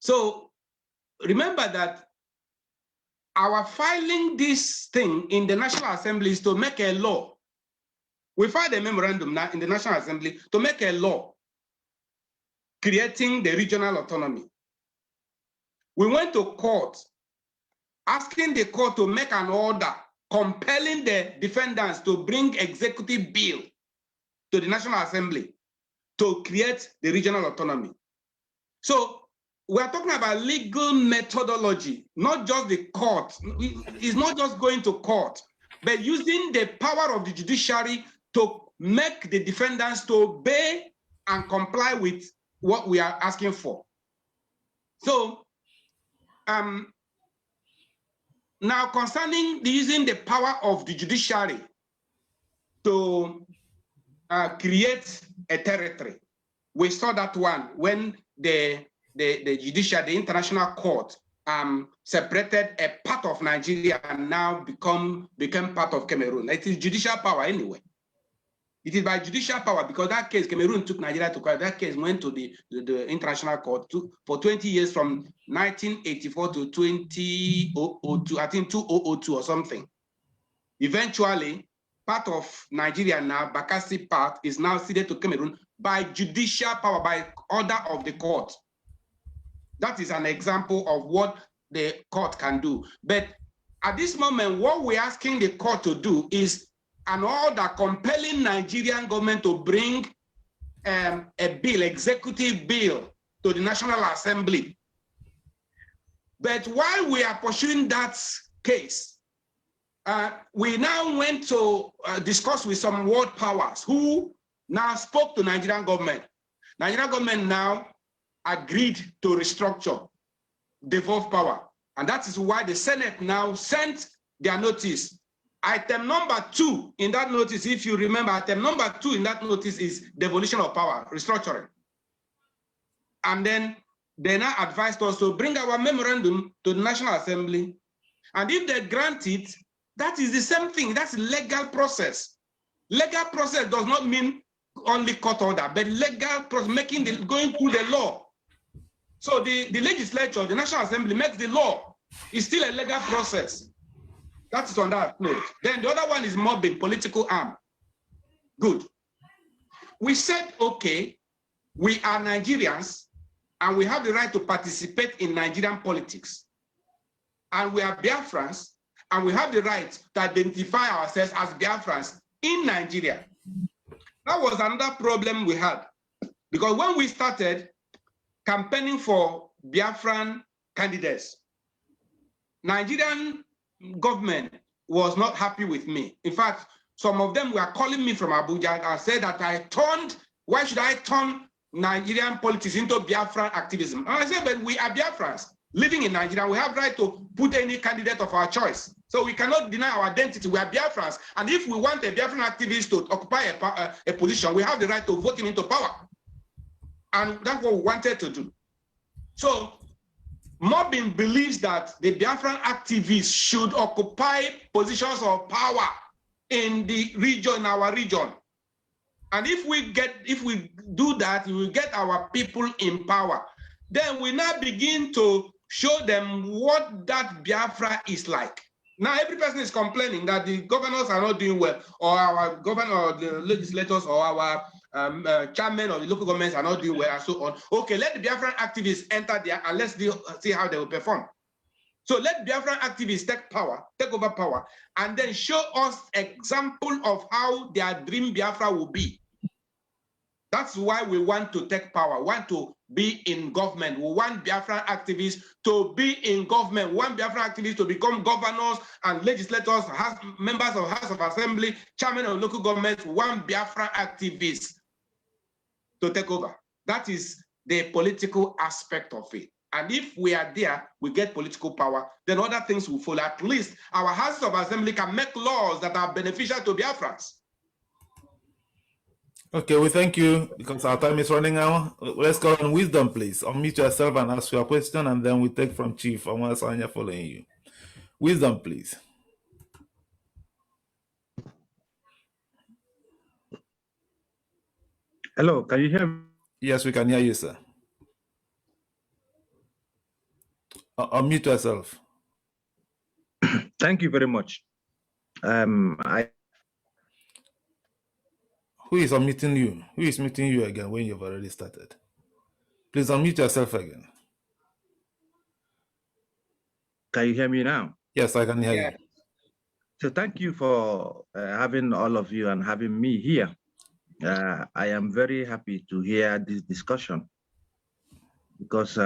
So remember that our filing this thing in the National Assembly is to make a law. We filed a memorandum now in the National Assembly to make a law creating the regional autonomy. We went to court, asking the court to make an order compelling the defendants to bring executive bill to the National Assembly to create the regional autonomy. So we're talking about legal methodology, not just the court. It's not just going to court, but using the power of the judiciary to make the defendants to obey and comply with what we are asking for. So now concerning using the power of the judiciary, to create a territory. We saw that one when the judicial, the international court separated a part of Nigeria and now became part of Cameroon. It is judicial power anyway. It is by judicial power, because that case, Cameroon took Nigeria to court. That case went to the international court for 20 years, from 1984 to 2002, I think 2002 or something. Eventually, part of Nigeria now, Bakassi part, is now ceded to Cameroon by judicial power, by order of the court. That is an example of what the court can do. But at this moment, what we're asking the court to do is an order compelling Nigerian government to bring a bill, executive bill, to the National Assembly. But while we are pursuing that case, we now went to discuss with some world powers who now spoke to Nigerian government. Nigerian government now agreed to restructure, devolve power. And that is why the Senate now sent their notice. Item number 2 in that notice, if you remember, item number 2 in that notice is devolution of power, restructuring. And then they now advised us to bring our memorandum to the National Assembly. And if they grant it, that is the same thing. That's legal process. Legal process does not mean only court order, but legal process, going through the law. So the legislature, the National Assembly makes the law. It's still a legal process. That is on that note. Then the other one is mobbing, political arm. Good. We said, okay, we are Nigerians and we have the right to participate in Nigerian politics. And we are Biafrans and we have the right to identify ourselves as Biafrans in Nigeria. That was another problem we had. Because when we started campaigning for Biafran candidates, Nigerian government was not happy with me. In fact, some of them were calling me from Abuja and said that why should I turn Nigerian politics into Biafran activism? And I said, but we are Biafrans living in Nigeria. We have right to put any candidate of our choice. So we cannot deny our identity. We are Biafrans. And if we want a Biafran activist to occupy a position, we have the right to vote him into power. And that's what we wanted to do. So Mobbing believes that the Biafran activists should occupy positions of power in the region, in our region. And if we do that, we will get our people in power. Then we now begin to show them what that Biafra is like. Now every person is complaining that the governors are not doing well, or our governor, or the legislators, or our chairman of the local governments are not doing well, and so on. Okay, let the Biafran activists enter there and let's see how they will perform. So let Biafran activists take over power, and then show us example of how their dream Biafra will be. That's why we want to take power, want to be in government. We want Biafran activists to be in government. We want Biafran activists to become governors and legislators, members of House of Assembly, chairman of local governments. We want Biafran activists to take over. That is the political aspect of it. And if we are there, we get political power, then other things will follow. At least our House of Assembly can make laws that are beneficial to Biafrans. Okay, we thank you because our time is running out. Let's go on wisdom, please. Unmute yourself and ask your question, and then we take from Chief Sanya following you. Wisdom, please. Hello, can you hear me? Yes, we can hear you, sir. Unmute yourself. Thank you very much. Who is unmuting you? Who is muting you again when you've already started? Please unmute yourself again. Can you hear me now? Yes, I can hear you. So thank you for having all of you and having me here. I am very happy to hear this discussion because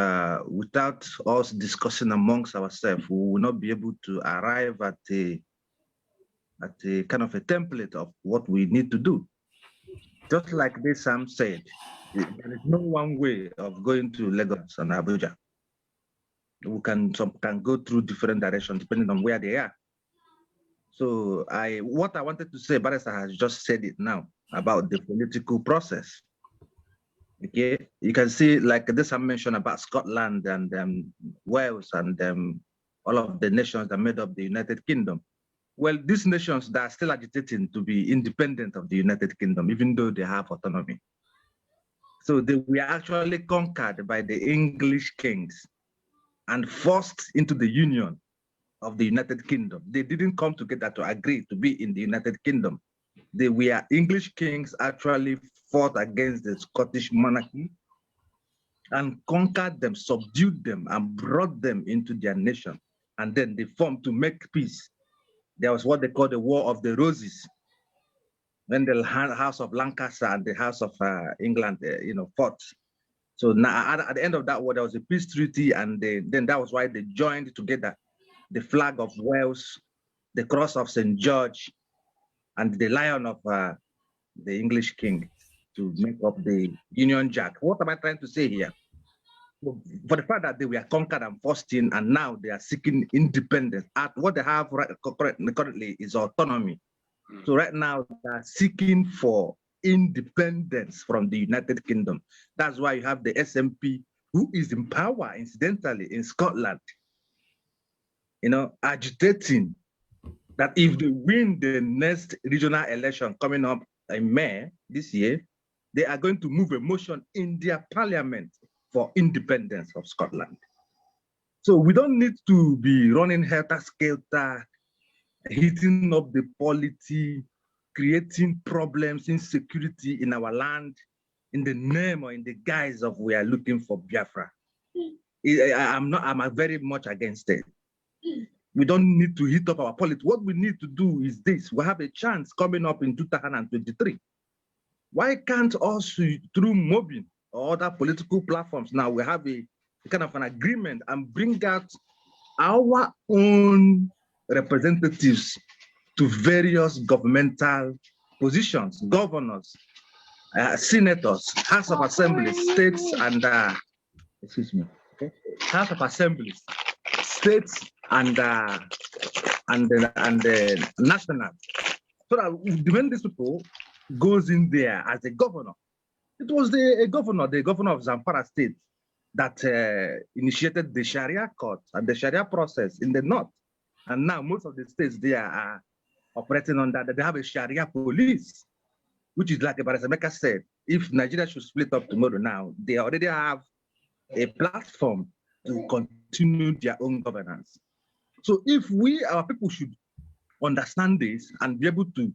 without us discussing amongst ourselves, we will not be able to arrive at a kind of a template of what we need to do. Just like this Sam said, there is no one way of going to Lagos and Abuja. Some can go through different directions depending on where they are. So what I wanted to say, Barrister has just said it now about the political process. Okay, you can see like this I mentioned about Scotland and Wales and all of the nations that made up the United Kingdom. Well, these nations that are still agitating to be independent of the United Kingdom, even though they have autonomy. So they were actually conquered by the English kings and forced into the union of the United Kingdom. They didn't come together to agree to be in the United Kingdom. They were English kings actually fought against the Scottish monarchy and conquered them, subdued them, and brought them into their nation. And then they formed to make peace. There was what they call the War of the Roses, when the House of Lancaster and the House of England, fought. So now, at the end of that war, there was a peace treaty, and then that was why they joined together the flag of Wales, the cross of St. George, and the lion of the English king to make up the Union Jack. What am I trying to say here? For the fact that they were conquered and forced in, and now they are seeking independence. What they have currently is autonomy. So right now they are seeking for independence from the United Kingdom. That's why you have the SNP, who is in power, incidentally, in Scotland, agitating that if they win the next regional election coming up in May this year, they are going to move a motion in their parliament for independence of Scotland. So we don't need to be running helter-skelter, heating up the polity, creating problems, insecurity in our land in the name or in the guise of we are looking for Biafra. I'm very much against it. We don't need to heat up our politics. What we need to do is this. We have a chance coming up in 2023. Why can't us, through mobbing or other political platforms, now we have a kind of an agreement and bring out our own representatives to various governmental positions, governors, senators, House of Assembly, states, and House of Assemblies, states, and national. So that when these people goes in there as a governor, it was the governor of Zamfara State that initiated the Sharia court and the Sharia process in the north. And now most of the states there are operating on that. They have a Sharia police, which is like Barasameka said, if Nigeria should split up tomorrow now, they already have a platform to continue their own governance. So if our people should understand this and be able to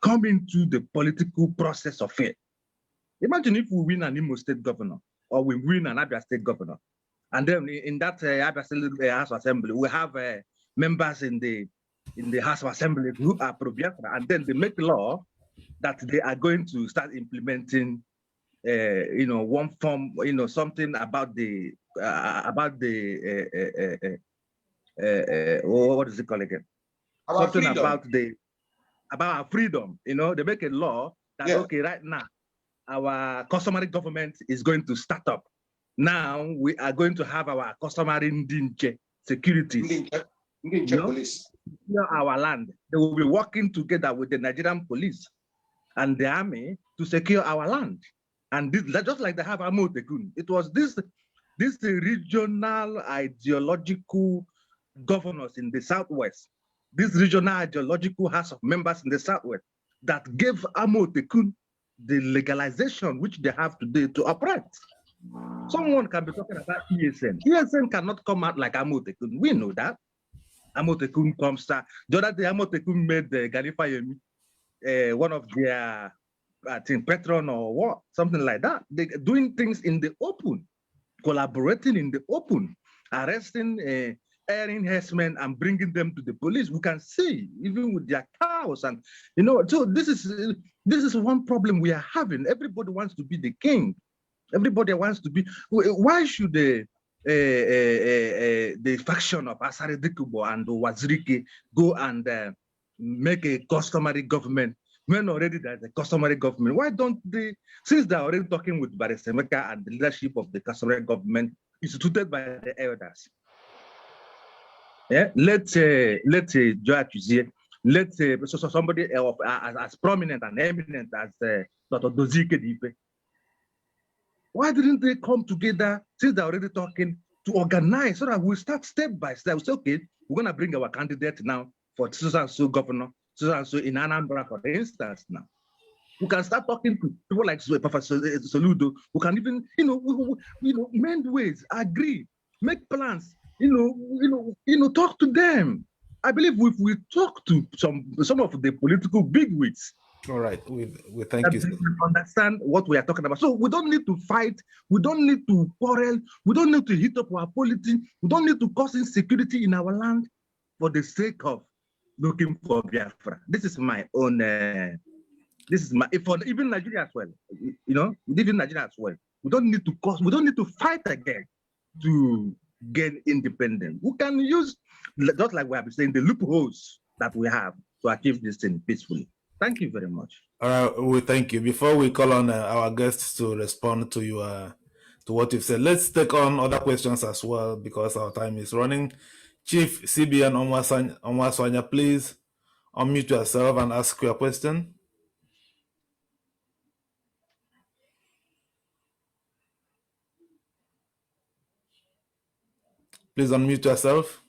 come into the political process of it. Imagine if we win an Imo State governor or we win an Abia State governor, and then in that Abia State House of Assembly, we have members in the House of Assembly who are pro-Biafra, and then they make law that they are going to start implementing, one form, something about the what is it called again? Something freedom. About our freedom. They make a law that okay, right now our customary government is going to start up. Now we are going to have our customary securities. Police. Our land. They will be working together with the Nigerian police and the army to secure our land. And this, just like they have Amotekun, it was this regional ideological governors in the Southwest, this regional ideological house of members in the Southwest that gave Amotekun the legalization which they have today to operate. Someone can be talking about ESN. ESN cannot come out like Amotekun. We know that. Amotekun comes out. The other day, Amotekun made the Ganifa one of their, I think, patron or what, something like that. They're doing things in the open, collaborating in the open, arresting airing herdsmen and bringing them to the police. We can see, even with their cows, and so this is one problem we are having. Everybody wants to be the king. Everybody wants to be. Why should the faction of Asari Dokubo and Wazirike go and make a customary government when already there's a customary government? Why don't they, since they're already talking with Barisemeka and the leadership of the customary government instituted by the elders? Yeah, let's Joe Atuzie let's say so somebody as prominent and eminent as Dr. Dozike Dipe. Why didn't they come together since they're already talking to organize so that we start step by step? We say, okay, we're going to bring our candidate now for so governor, so in Anambra, for instance, now. We can start talking to people like Professor Soludo. We can even, mend ways, agree, make plans, talk to them. I believe if we talk to some of the political bigwigs, all right, we thank you. Understand what we are talking about. So we don't need to fight. We don't need to quarrel. We don't need to heat up our politics. We don't need to cause insecurity in our land for the sake of looking for Biafra. This is my own. This is my for even Nigeria as well. Even Nigeria as well. We don't need to cause. We don't need to fight again to gain independence. We can use, just like we have been saying, the loopholes that we have to achieve this thing peacefully. Thank you very much. All right, we thank you. Before we call on our guests to respond to you, to what you've said, let's take on other questions as well because our time is running. Chief CBN Onwaswanya, please unmute yourself and ask your question. Please unmute yourself.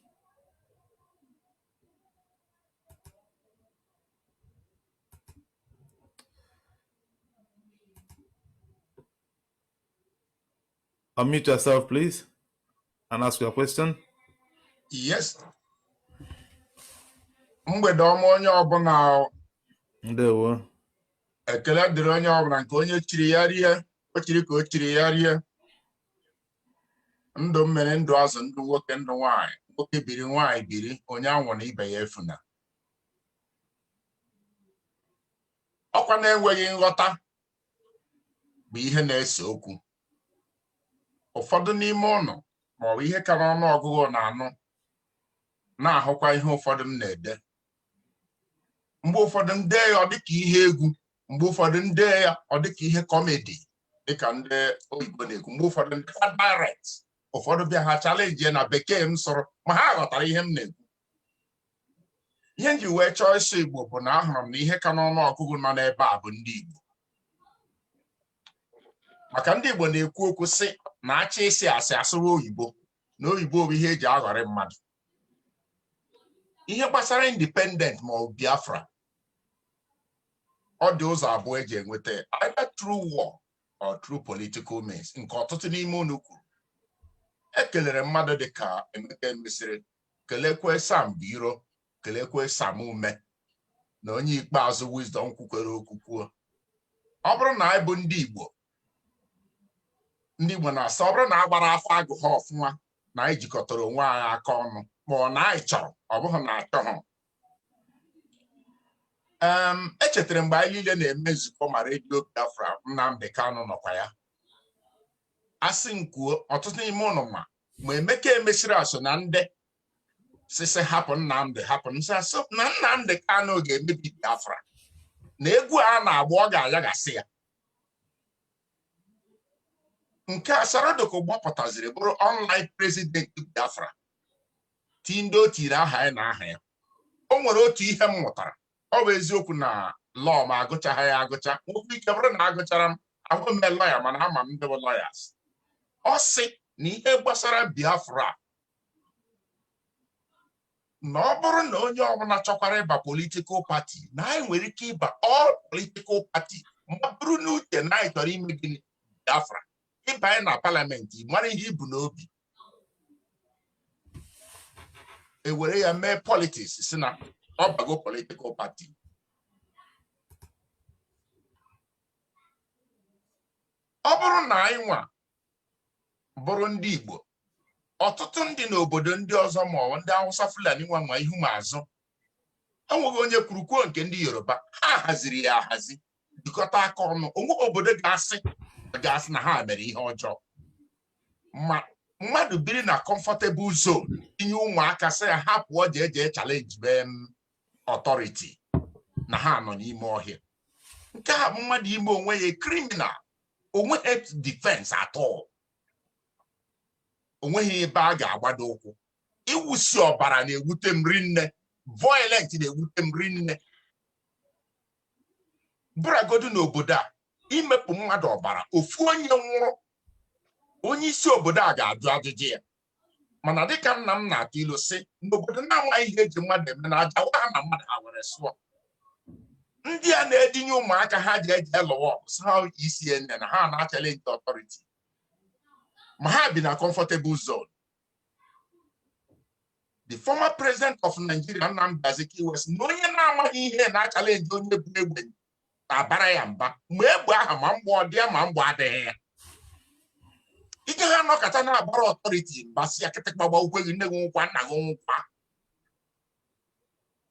Unmute yourself, please, and ask your question. Yes. Mgbede ọma onye ọbụla. Ndewo. Ekele dịrị onye ọbụla nke onye chiri ya rie, o chiri ka o chiri ya rie. Ndụ mmere ndụ azụ ndụ nwoke ndụ nwanyị, nwoke biri nwanyị biri, onye anwụ na ibe ya efuna. Ọkwa na-enweghị nghọta bụ ihe na-ese okwu. Ụfọdụ n'ime ụnụ ma ọ bụ ihe ka n'ọnụ ọgụgụ na-anụ na-ahụkwa ihe ụfọdụ m na-ede. Mgbe ụfọdụ ndị ya ọ dịka ihe egwu, mgbe ụfọdụ ndị ya ọ dịka ihe kọmedi dịka ndị oyibo na-ekwu, mgbe ụfọdụ ndị direct, ụfọdụ bịa ha challenge na bekee m sọrọ ma ha ghọtara ihe m na-ekwu. Ihe m ji wee chọọ ịsụ Igbo bụ na ahụrụ m na ihe ka n'ọnụ ọgụgụ nọ n'ebe a bụ ndị Igbo. Maka ndị Igbo na-ekwu okwu sị na achị isi asị asụrụ oyibo na oyibo bụ ihe eji aghọrị mmadụ. Ihe gbasara independent ma ọ Biafra, ọ dị ụzọ abụọ eji enweta either through war or through political means, nke ọtụtụ n'ime unu kwuru. Ekelere mmadụ dịka Emeka Emesiri, kelekwe Sam Biro, kelekwe Sam Ume na onye ikpeazụ Wisdom kwukwere okwukwuo. Ọ bụrụ na anyị bụ ndị Igbo na-asa, ọ bụrụ na a gbara afọ agụghị ọfụma na anyị jikọtara onwe anyị aka ọnụ ma ọ na anyị chọrọ, ọ bụghị na achọghị. Echetara mgbe anyị niile na-eme nzukọ ma redio Biafra, Nnamdi Kanu nọkwa ya. Asị nkwuo, ọtụtụ n'ime ụnụ ma Emeka Emesiri asụ na ndị sisi hapụ Nnamdi hapụ nsị na Nnamdi Kanu ga-emebi Biafra na egwu a na-agba ọ ga-ayaghasị ya. Nke Asari Dokubo gbapụtaziri bụrụ online president Biafra. Ndị o tiri aha ya na aha ya. O nwere otu ihe m mụtara. Ọ bụ eziokwu na lọọ ma agụchaghị ya agụcha. Nwoke ike bụrụ na agụchara m, ahụ m lọya mana ama m ndị bụ lọyas. Ọ sị na ihe gbasara Biafra na ọ bụrụ na onye ọbụla chọkwara ịba political party na anyị nwere ike ịba all political party ma bụrụ n'uche na anyị chọrọ ime gịnị Biafra. Ịba anyị na parliament mara ihe ibu n'obi. Ewere ya mee politics si na ọ bago political party. Ọ bụrụ na anyị nwa bụrụ ndị Igbo, ọtụtụ ndị n'obodo ndị ọzọ ma ọ ndị Hausa Fulani nwa ihu ma azụ, enweghị onye kwuru kwuo nke ndị Yoruba, ha haziri ya ahazi jikọta aka ọnụ. Onwe obodo ga-asị na ha mere ihe ọjọọ, ma mmadụ biri na comfortable zone inye ụmụaka sị ya ha pụọ jee challenge authority na ha nọ n'ime ọhịa. Nke a bụ mmadụ ime onwe ya criminal, onwe defense at all. Onweghị ebe a ga-agbado ụkwụ. Iwusi ọbara na-ewute m rinne violent na-ewute m rinne bụragodu n'obodo a imepụ mmadụ ọbara ofu onye nwụrụ onye isi obodo a ga-ajụ ajụjụ ya mana dịka nna m na-atụ ilu sị n'obodo na-amaghị ihe eji mmadụ eme na aja ha na mmadụ ha were sụọ ndị a na-edinye ụmụaka ha ji eje lụwa ọgụ isi ene na ha na-achallenge authority ma ha bi na comfortable zone. The former president of Nigeria, Nnamdi Azikiwe, na onye na-amaghị ihe na-achallenge onye bụ egbe na-abara ya mba mgbe egbe ahụ ma mgbe ọ dị ya ma mgbe adịghị ya. Ike ha nọkọta na-abara authority mba si ya kịtịkpa gba ukwe gị nne gị nkwa nna gị nkwa.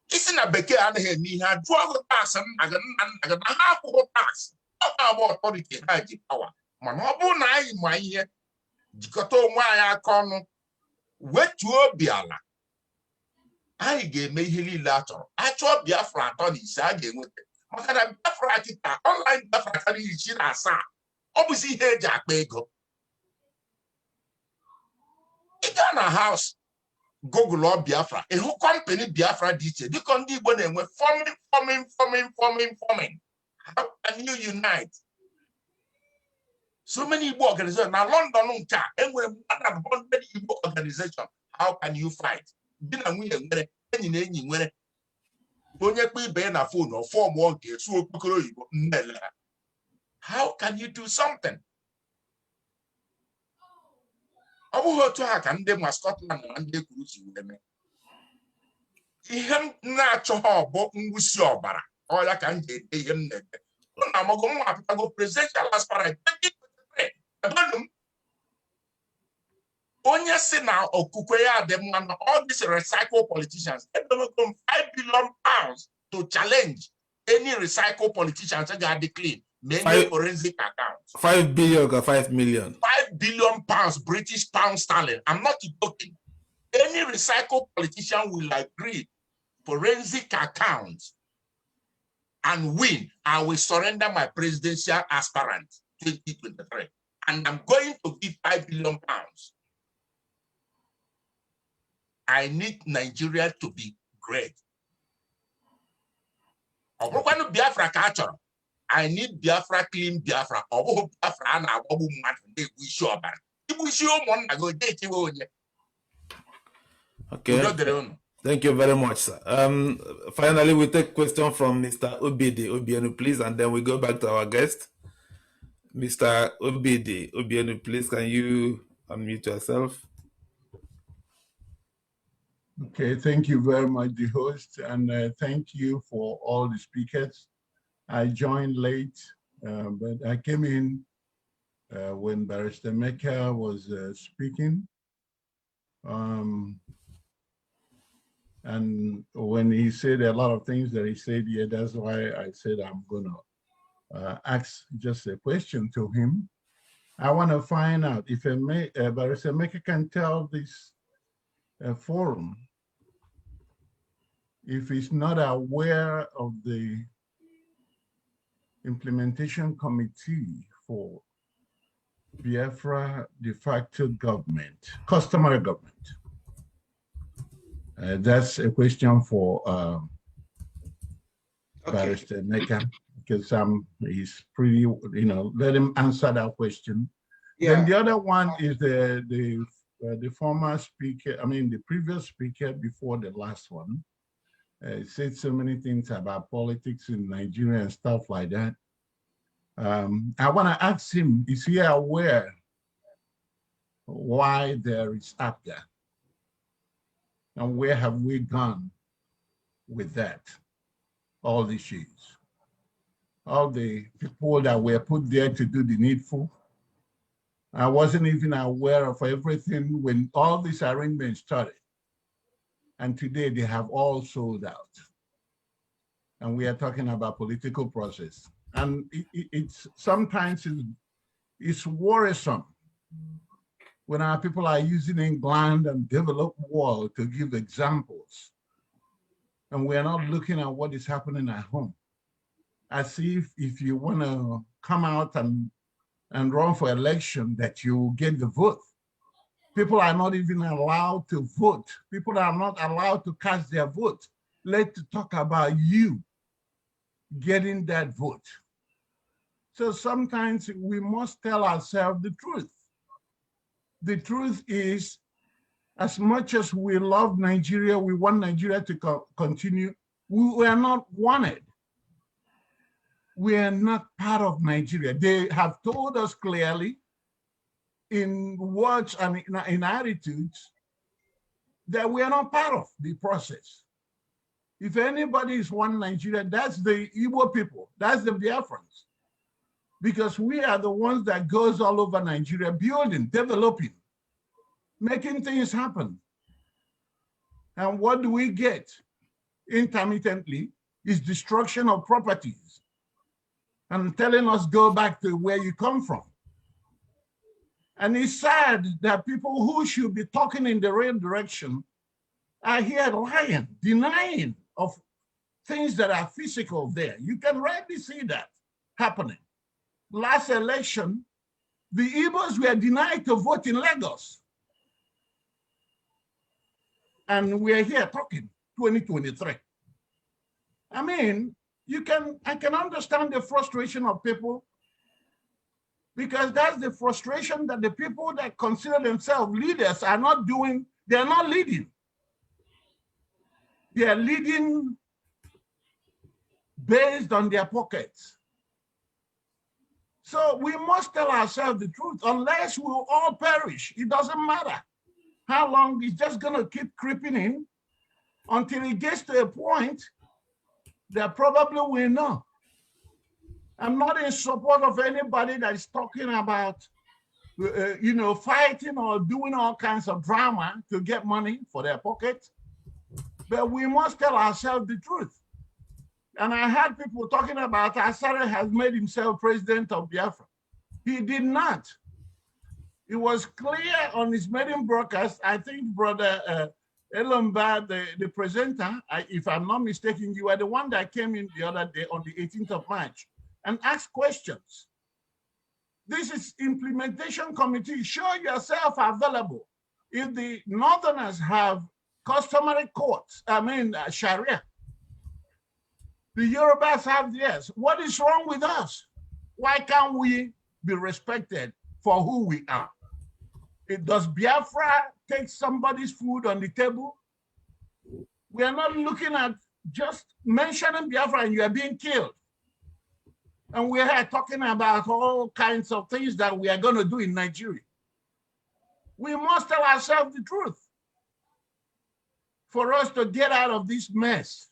Isi na bekee anaghị eme ihe a jụọ gị taksị nna gị na ha akwụghị taksị ọ ga-agba authority ha ji pawa mana ọ bụrụ na anyị ma ihe jikọta onwe anyị aka ọnụ wetuo obi ala anyị ga-eme ihe niile a chọrọ. Achọọ Biafra 3 na 5 a ga-enweta maka na Biafra kịta online Biafra karịrị 17 ọ bụzi ihe eji akpa ego. Ị gaa na house Google ọ Biafra ịhụ kọmpani Biafra dị iche dịka ndị Igbo na-enwe forming. How can you unite? So many Igbo organizations. Na London nke a enwere more than 100 Igbo organizations. How can you fight? Di na nwunye nwere enyi na enyi nwere onye kpe ibe na phone or form one ga-esu okpokoro Igbo nnele. How can you do something? Ọ bụghị otu ha ka ndị ma Scotland na ndị kwuru si wee mee. Ihe m na-achọ ha bụ ngwụsị ọbara ọ ya ka m ga-ede ihe m na-ede. Na amago m apụtago presidential aspirant 2023 onye si na okukwe ya dị mma na all these recycle politicians edemego m 5 billion pounds to challenge any recycle politicians ga dị clean many forensic accounts. 5 billion or 5 million? 5 billion pounds, British pound sterling. I'm not joking. Any recycle politician will agree forensic accounts and win. I will surrender my presidential aspirant 2023. And I'm going to give 5 billion pounds. I need Nigeria to be great. Biafra ka achọrọ. I need Biafra, clean Biafra. Biafra na agbabu mmadụ na-egbu isi ọbara. Igbu isi ụmụnna gị oje echiwe onye. Okay. Thank you very much, sir. Finally, we take question from Mr. Obidi Obienu, please, and then we go back to our guest. Mr. Obidi Obienu, please, can you unmute yourself? Okay, thank you very much, the host, and thank you for all the speakers. I joined late, but I came in when Barrister Mecca was speaking. And when he said a lot of things that he said, yeah, that's why I said I'm gonna ask just a question to him. I wanna find out if Barrister Mecca can tell this forum if he's not aware of the implementation committee for Biafra de facto government, customary government. That's a question for Barrister Mecca, because he's pretty, let him answer that question. Yeah. Then the other one is the former speaker, the previous speaker before the last one, said so many things about politics in Nigeria and stuff like that. I want to ask him, is he aware why there is APGA? And where have we gone with that all these years? All the people that were put there to do the needful. I wasn't even aware of everything when all these arrangements started. And today they have all sold out. And we are talking about political process. And it's sometimes it's worrisome when our people are using England and developed world to give examples. And we're not looking at what is happening at home. As if you want to come out and run for election that you get the vote. People are not even allowed to vote. People are not allowed to cast their vote. let's talk about you getting that vote. So sometimes we must tell ourselves the truth. The truth is, as much as we love Nigeria, we want Nigeria to continue, we are not wanted. We are not part of Nigeria. They have told us clearly in words and in attitudes that we are not part of the process. If anybody is one Nigeria, that's the Igbo people, that's the Biafrans. Because we are the ones that goes all over Nigeria, building, developing, making things happen. And what do we get intermittently is destruction of properties and telling us go back to where you come from. And it's sad that people who should be talking in the right direction are here lying, denying of things that are physical there. You can rightly see that happening. Last election, the Igbos were denied to vote in Lagos. And we're here talking 2023. I mean, I can understand the frustration of people, because that's the frustration that the people that consider themselves leaders are not doing. They're not leading. They are leading based on their pockets. So we must tell ourselves the truth. Unless we'll all perish, it doesn't matter how long. It's just going to keep creeping in until it gets to a point that probably we know. I'm not in support of anybody that is talking about, fighting or doing all kinds of drama to get money for their pocket. But we must tell ourselves the truth. And I heard people talking about Asari has made himself president of Biafra. He did not. It was clear on his maiden broadcast. I think Brother Elomba, the presenter, if I'm not mistaken, you were the one that came in the other day on the 18th of March and asked questions. This is implementation committee. Show yourself available. If the Northerners have customary courts, Sharia, the Yorubas have theirs. What is wrong with us? Why can't we be respected for who we are? Does Biafra take somebody's food on the table? We are not looking at just mentioning Biafra and you are being killed. And we are talking about all kinds of things that we are going to do in Nigeria. We must tell ourselves the truth for us to get out of this mess.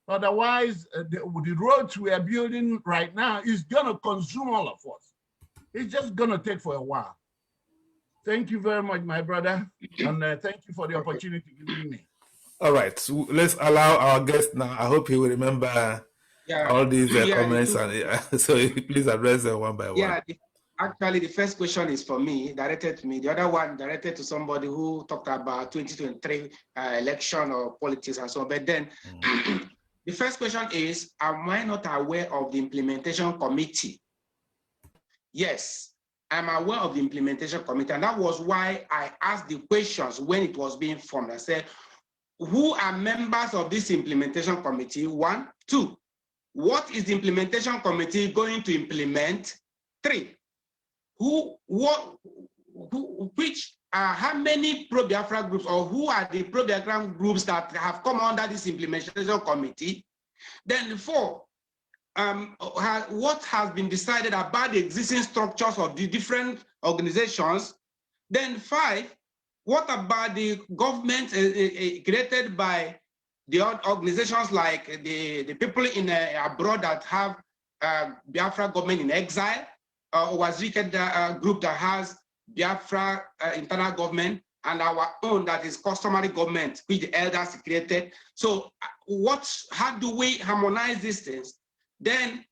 Otherwise, the roads we are building right now is going to consume all of us. It's just going to take for a while. Thank you very much, my brother. And thank you for the opportunity given me. All right, so let's allow our guest now. I hope he will remember all these comments. And so please address them one by one. Yeah, actually, the first question is for me, directed to me. The other one directed to somebody who talked about 2023 election or politics and so on. But then the first question is, am I not aware of the implementation committee? Yes, I'm aware of the implementation committee. And that was why I asked the questions when it was being formed. I said, who are members of this implementation committee? 1, 2, what is the implementation committee going to implement? 3, how many pro-Biafra groups, or who are the pro-Biafra groups that have come under this implementation committee? Then 4, what has been decided about the existing structures of the different organizations? Then 5, what about the government created by the organizations like the people in abroad that have Biafra government in exile, or was a group that has Biafra internal government, and our own that is customary government, which the elders created. So how do we harmonize these things? Then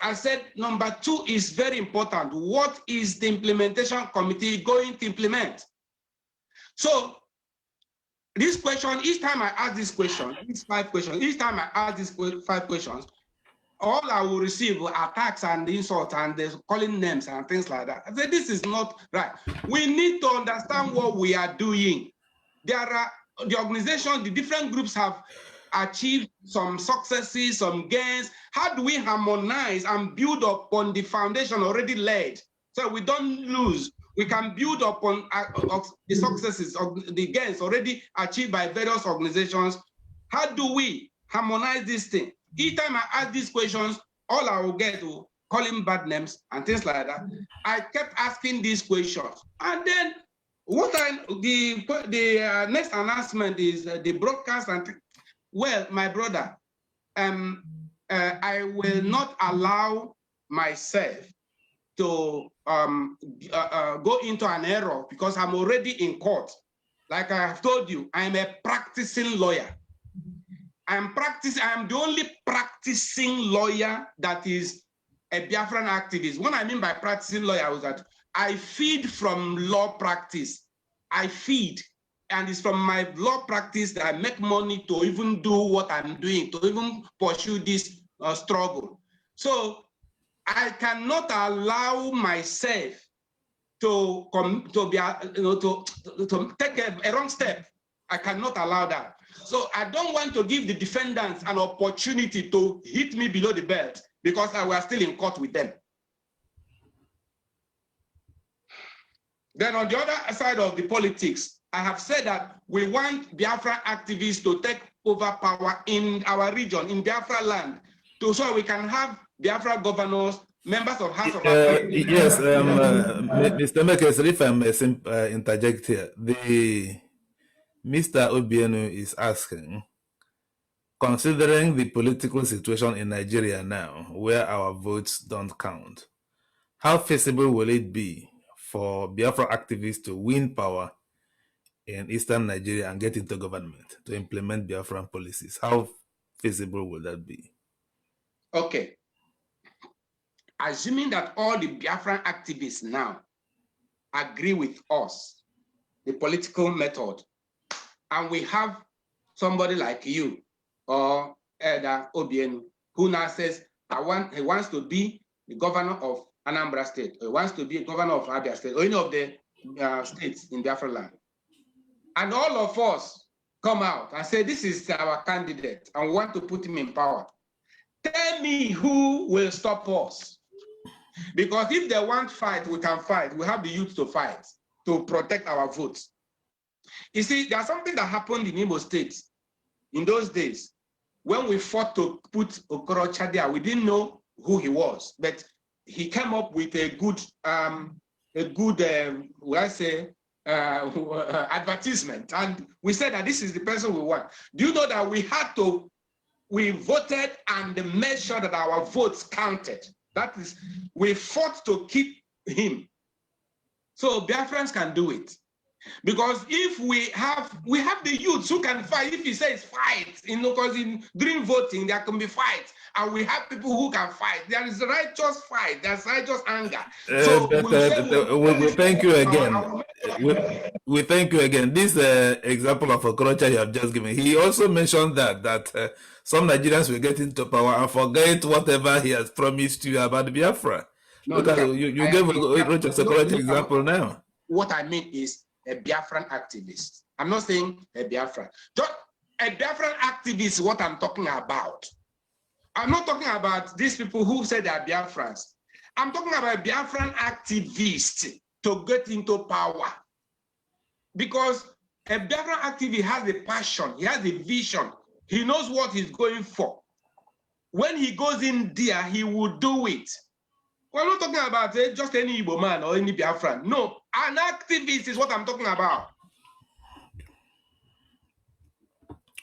I said number 2 is very important. What is the implementation committee going to implement? So this question, each time I ask this question, these 5 questions, each time I ask these 5 questions, all I will receive are attacks and insults and they're calling names and things like that. I said, this is not right. We need to understand what we are doing. There are the organization, the different groups have achieved some successes, some gains. How do we harmonize and build upon the foundation already laid so we don't lose? We can build upon the successes of the gains already achieved by various organizations. How do we harmonize this thing? Each time I ask these questions, all I will get to call him bad names and things like that. I kept asking these questions, and then the next announcement is the broadcast. And well, my brother, I will not allow myself to go into an error because I'm already in court. Like I have told you, I'm a practicing lawyer. I'm the only practicing lawyer that is a Biafran activist. What I mean by practicing lawyer was that I feed from law practice. I feed, and it's from my law practice that I make money to even do what I'm doing, to even pursue this struggle. So I cannot allow myself to take a wrong step. I cannot allow that. So I don't want to give the defendants an opportunity to hit me below the belt because I was still in court with them. Then on the other side of the politics, I have said that we want Biafra activists to take over power in our region, in Biafra land, so we can have Biafra governors, members of House of Assembly. Yes, Mr. Mekes, if I may interject here, Mr. Obienu is asking, considering the political situation in Nigeria now, where our votes don't count, how feasible will it be for Biafra activists to win power in eastern Nigeria and get into government to implement Biafran policies? How feasible will that be? Okay. Assuming that all the Biafran activists now agree with us, the political method, and we have somebody like you or Elder Obienu who now says, he wants to be the governor of Anambra State, or he wants to be a governor of Abia State, or any of the states in Biafra land. And all of us come out and say, this is our candidate, and we want to put him in power. Tell me who will stop us. Because if they want fight, we can fight. We have the youth to fight, to protect our votes. You see, there's something that happened in Imo State in those days. When we fought to put Okorocha there, we didn't know who he was, but he came up with a good advertisement. And we said that this is the person we want. Do you know that we voted and made sure that our votes counted? That is, we fought to keep him. So Biafrans can do it. Because if we have the youths who can fight, if he says fight, because during voting there can be fights, and we have people who can fight. There is righteous fight, there's righteous anger. So we thank you again. We thank you again. This example of Okorocha you have just given, he also mentioned that some Nigerians will get into power and forget whatever he has promised you about Biafra. No, look at you gave Okorocha example now. What I mean is a Biafran activist. I'm not saying a Biafran. Just a Biafran activist is what I'm talking about. I'm not talking about these people who say they are Biafrans. I'm talking about a Biafran activist to get into power. Because a Biafran activist has a passion, he has a vision, he knows what he's going for. When he goes in there, he will do it. We're not talking about just any Igbo man or any Biafran. No, an activist is what I'm talking about.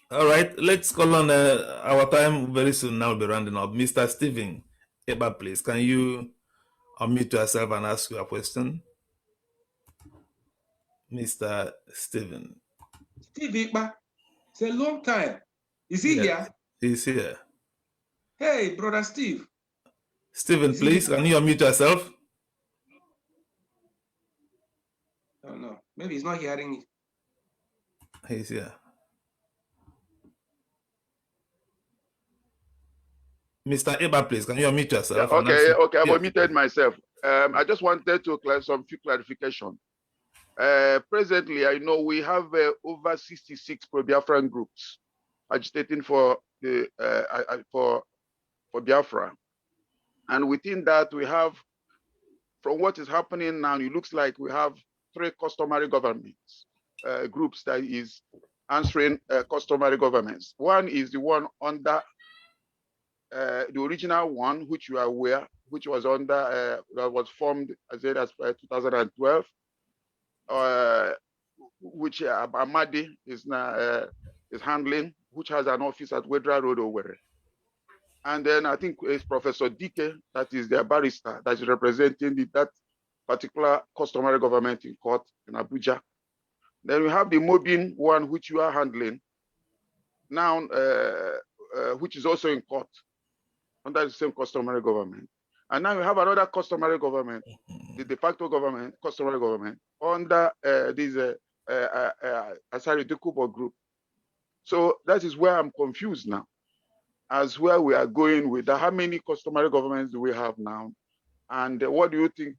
All right, let's call on our time very soon. Now we'll be rounding up. Mr. Stephen Eba, please, can you unmute yourself and ask your question? Mr. Stephen. Steve Eba, it's a long time. Is he here? He's here. Hey, brother Steve. Stephen, please, can you unmute yourself? Oh, no, maybe he's not hearing it. He's here. Mr. Eba, please, can you unmute yourself? Yeah, okay, I've unmuted myself. I just wanted to some few clarification. Presently, I know we have over 66 pro-Biafran groups agitating for the for Biafra, and within that we have, from what is happening now, it looks like we have 3 customary governments groups that is answering customary governments. One is the one under the original one, which you are aware, which was under that was formed as early as 2012. Which Amadi is now is handling, which has an office at Wedra Road, Owerri. And then I think it's Professor Dike, that is their barrister, that is representing that particular customary government in court in Abuja. Then we have the Mobin one, which you are handling now, which is also in court under the same customary government. And now we have another customary government, the de facto government, customary government, under this Asari Dokubo group. So that is where I'm confused now, as where we are going with how many customary governments do we have now, and what do you think?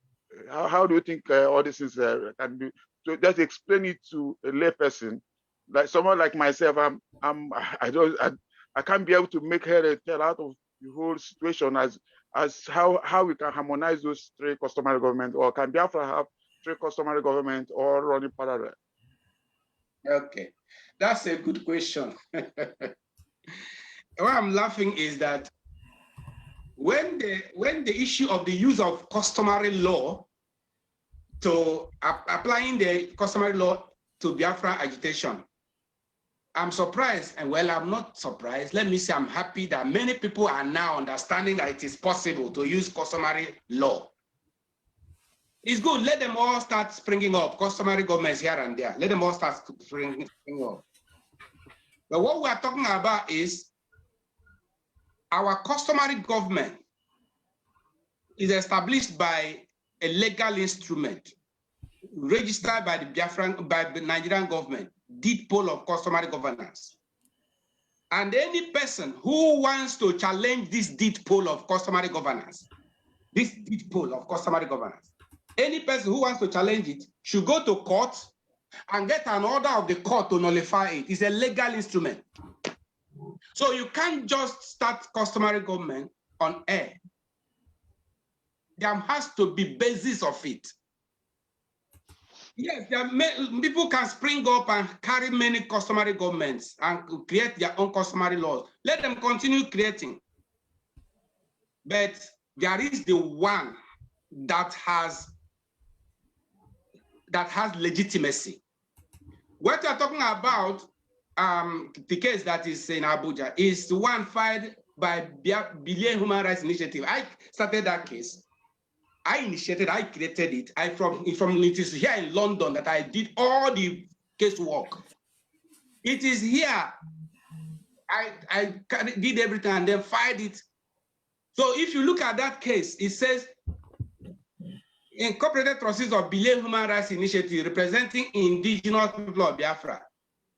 How do you think all this is can be? So just explain it to a layperson, like someone like myself. I can't be able to make head and tail out of the whole situation as how we can harmonize those 3 customary governments, or can Biafra have 3 customary governments all running parallel? Okay, that's a good question. Why I'm laughing is that when the issue of the use of customary law to applying the customary law to Biafra agitation, I'm surprised, and well, I'm not surprised. Let me say I'm happy that many people are now understanding that it is possible to use customary law. It's good. Let them all start springing up, customary governments here and there. Let them all start springing up. But what we are talking about is our customary government is established by a legal instrument registered by the Nigerian government, deed poll of customary governance. And any person who wants to challenge this deed poll of customary governance, any person who wants to challenge it should go to court and get an order of the court to nullify it. It's a legal instrument. So you can't just start customary government on air. There has to be basis of it. Yes, people can spring up and carry many customary governments and create their own customary laws. Let them continue creating. But there is the one that has legitimacy. What you're talking about, the case that is in Abuja, is the one filed by Billion Human Rights Initiative. I started that case. I initiated, I created it. It is here in London that I did all the casework. It is here. I did everything and then filed it. So if you look at that case, it says, Incorporated Trustees of Billion Human Rights Initiative representing indigenous people of Biafra.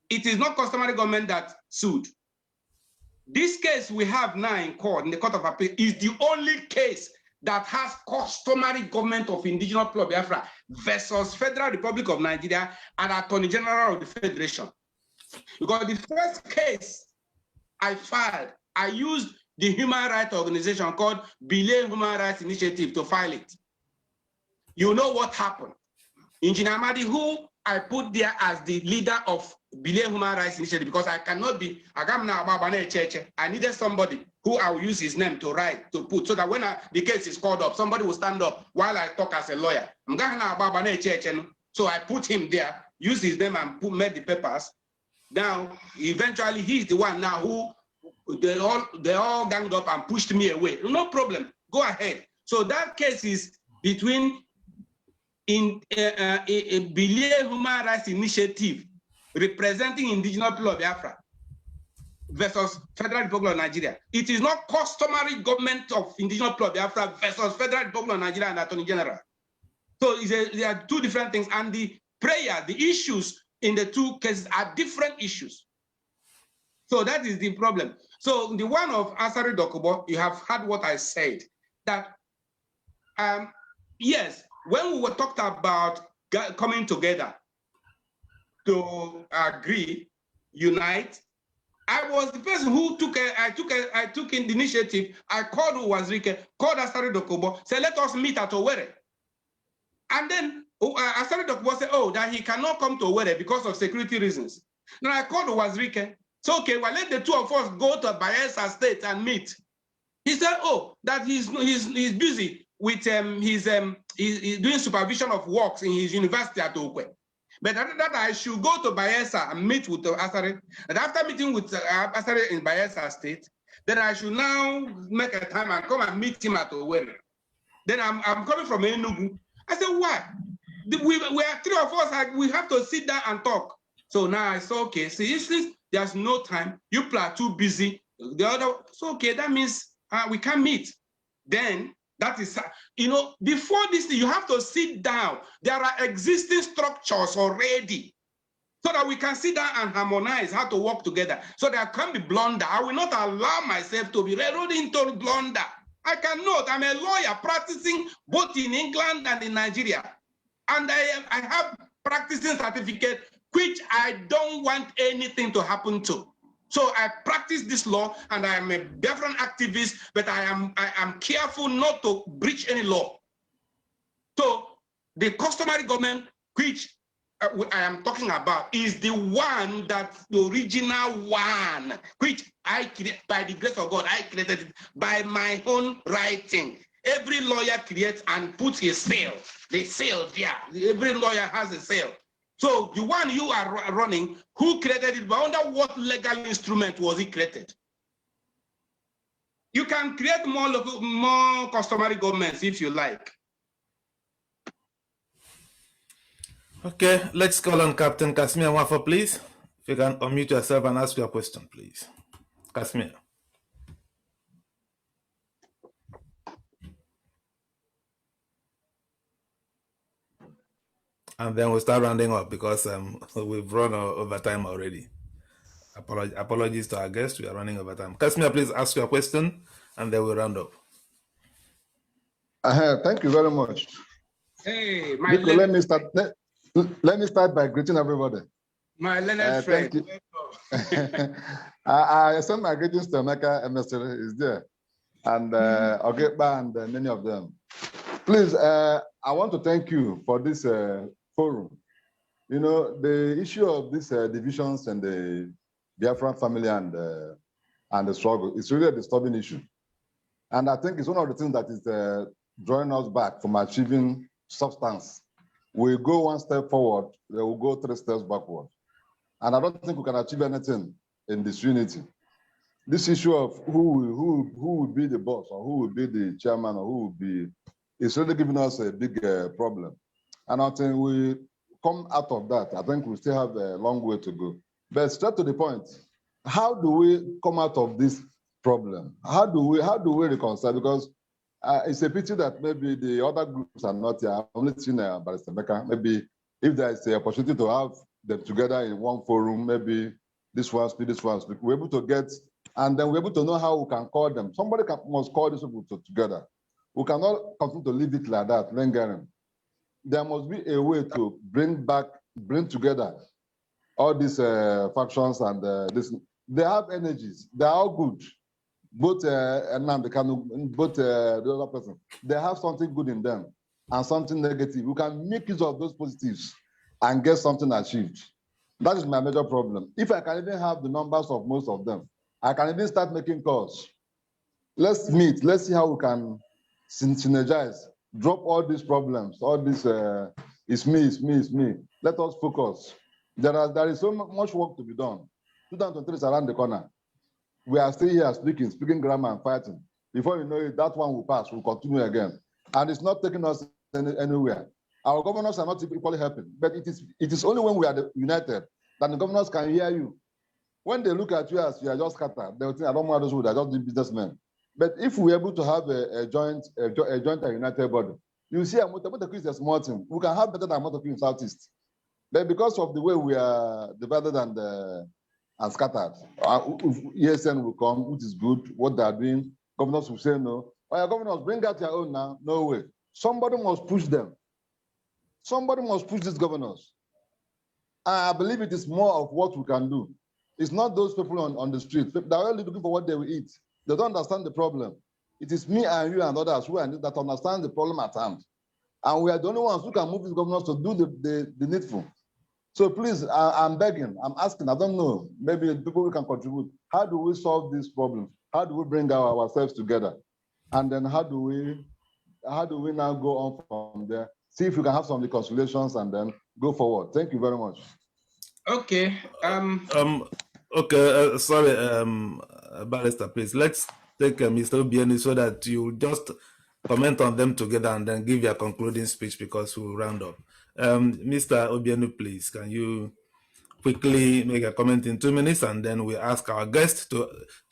It is not customary government that sued. This case we have now in court, in the Court of Appeal, is the only case that has customary government of indigenous people of Biafra versus Federal Republic of Nigeria and Attorney General of the Federation. Because the first case I filed, I used the human rights organization called Billion Human Rights Initiative to file it. You know what happened? Engineer Amadi, who I put there as the leader of Billion Human Rights Initiative, because I cannot be, I needed somebody who I will use his name to write, to put, so that when the case is called up, somebody will stand up while I talk as a lawyer. So I put him there, used his name and made the papers. Now, eventually, he's the one now who they all ganged up and pushed me away. No problem, go ahead. So that case is between a Billion Human Rights Initiative representing indigenous people of Biafra versus Federal Republic of Nigeria. It is not customary government of indigenous people of Biafra versus Federal Republic of Nigeria and Attorney General. So there are 2 different things, and the issues in the 2 cases are different issues. So that is the problem. So the one of Asari Dokubo, you have heard what I said, that yes, when we were talking about coming together to agree, unite. I was the person who took in the initiative. I called Wazirike, called Asari Dokubo, said, let us meet at Owerri. And then Asari Dokubo said, oh, that he cannot come to Owerri because of security reasons. Now I called Wazirike, so okay, well, let the two of us go to Bayelsa State and meet. He said, oh, that he's busy with he's doing supervision of works in his university at Okwe. But that I should go to Bayelsa and meet with Asari. And after meeting with Asari in Bayelsa State, then I should now make a time and come and meet him at Owerri. Then I'm coming from Enugu. I said, why? We are three of us, we have to sit down and talk. So now I said, okay, see, since there's no time, you people are too busy. The other, so okay, that means we can't meet. Then that is, before this, you have to sit down. There are existing structures already so that we can sit down and harmonize how to work together. So there can be blunder. I will not allow myself to be railroaded into blunder. I cannot. I'm a lawyer practicing both in England and in Nigeria. And I have practicing certificate, which I don't want anything to happen to. So I practice this law, and I am a Biafran activist, but I am careful not to breach any law. So the customary government, which I am talking about, is the one that's the original one, which I create by the grace of God. I created it by my own writing. Every lawyer creates and puts his seal. The seal there. Every lawyer has a seal. So the one you are running, who created it? But under what legal instrument was it created? You can create more customary governments if you like. Okay, let's call on Captain Casimir Wafa, please. If you can unmute yourself and ask your question, please. Casimir. And then we'll start rounding up because we've run over time already. Apologies to our guests, we are running over time. Casimir, please ask your question and then we'll round up. Thank you very much. Hey, Nico, let me start by greeting everybody. My Leonard friend. I send my greetings to Emeka Emesere is there, and Ogeba and many of them. Please, I want to thank you for this forum. You know, the issue of these divisions and the Biafran family and the struggle is really a disturbing issue. And I think it's one of the things that is drawing us back from achieving substance. We go one step forward, they will go 3 steps backward. And I don't think we can achieve anything in this unity. This issue of who will be the boss or who will be the chairman or who will be, is really giving us a big problem. And until we come out of that, I think we still have a long way to go. But straight to the point, how do we come out of this problem? How do we reconcile? Because it's a pity that maybe the other groups are not here. I've only seen Barrister Mecca. Maybe if there is an opportunity to have them together in one forum, maybe this one speak, we're able to get, and then we're able to know how we can call them. Somebody must call these people together. We cannot continue to leave it like that, lingering. There must be a way to bring together all these factions and this. They have energies. They are all good. Both both the other person, they have something good in them and something negative. We can make use of those positives and get something achieved. That is my major problem. If I can even have the numbers of most of them, I can even start making calls. Let's meet. Let's see how we can synergize. Drop all these problems. All this it's me. Let us focus. There is so much work to be done. 2023 is around the corner. We are still here speaking grammar and fighting. Before you know it, that one will pass, we'll continue again. And it's not taking us anywhere. Our governors are not equally helping, but it is only when we are united that the governors can hear you. When they look at you as you are just scattered, they will think, I don't want those who are just doing businessmen. But if we're able to have a joint and united body, you see, Motoku is a small thing. We can have better than Motoku in Southeast. But because of the way we are divided and scattered, ESN will come, which is good, what they are doing. Governors will say no. Oh, yeah, governors, bring out your own now. No way. Somebody must push them. Somebody must push these governors. I believe it is more of what we can do. It's not those people on the street. They're only looking for what they will eat. They don't understand the problem. It is me and you and others that understand the problem at hand. And we are the only ones who can move these governors to do the needful. So please, I'm begging, I'm asking, I don't know, maybe people who can contribute. How do we solve this problem? How do we bring ourselves together? And then how do we now go on from there? See if we can have some reconciliations and then go forward. Thank you very much. Okay. Okay. Sorry, Barrister, please. Let's take Mr. Obienu so that you just comment on them together and then give your concluding speech because we'll round up. Mr. Obienu, please, can you quickly make a comment in 2 minutes and then we ask our guest to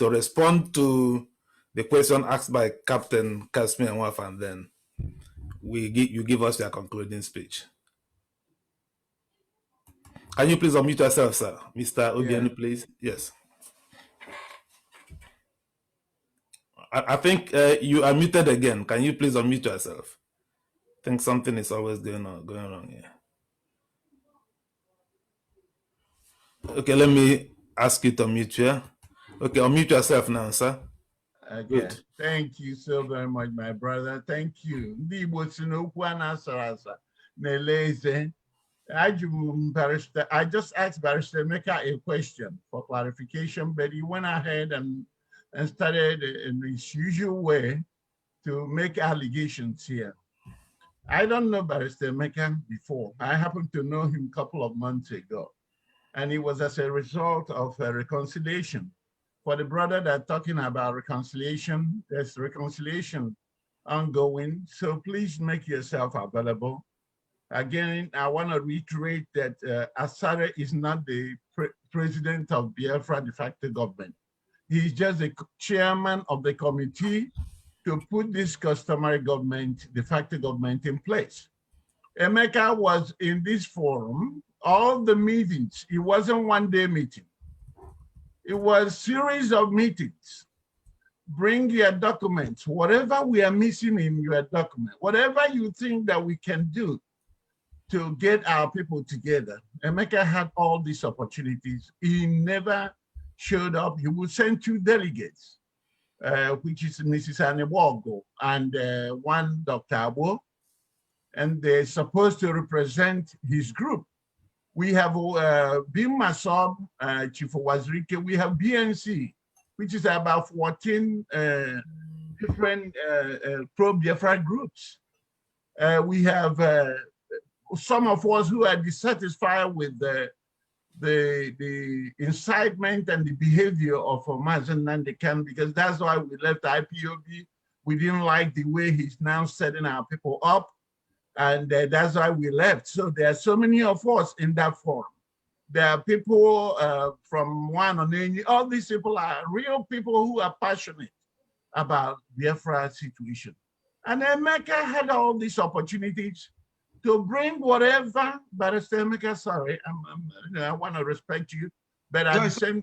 respond to the question asked by Captain Kasmi and Waf, and then you give us your concluding speech. Can you please unmute yourself, sir? Mr. Obienu, please. Yes. I think you are muted again. Can you please unmute yourself? I think something is always going wrong here. Okay, let me ask you to unmute here. Okay, unmute yourself now, sir. Okay. Good. Thank you so very much, my brother. Thank you. I just asked Barrister Meka a question for clarification, but he went ahead and started in his usual way to make allegations here. I don't know Barrister Meka before. I happened to know him a couple of months ago, and it was as a result of a reconciliation. For the brother that's talking about reconciliation, there's reconciliation ongoing, so please make yourself available. Again, I want to reiterate that Asari is not the president of Biafra de facto government. He's just the chairman of the committee to put this customary government, de facto government, in place. Emeka was in this forum, all the meetings. It wasn't one-day meeting. It was a series of meetings. Bring your documents, whatever we are missing in your document, whatever you think that we can do to get our people together. Emeka had all these opportunities. He never showed up. He would send 2 delegates, which is Mrs. Anebogo and one Dr. Abo, and they're supposed to represent his group. We have Bim Masob, Chief Wazirike. We have BNC, which is about 14 different pro-Biafra groups. We have some of us who are dissatisfied with the incitement and the behavior of Mazen Nandekan, because that's why we left IPOB. We didn't like the way he's now setting our people up, and that's why we left. So there are so many of us in that forum. There are people from one on any, all these people are real people who are passionate about the Biafra situation. And Emeka had all these opportunities to bring whatever, Barrister Emeka, sorry, I want to respect you, but at the same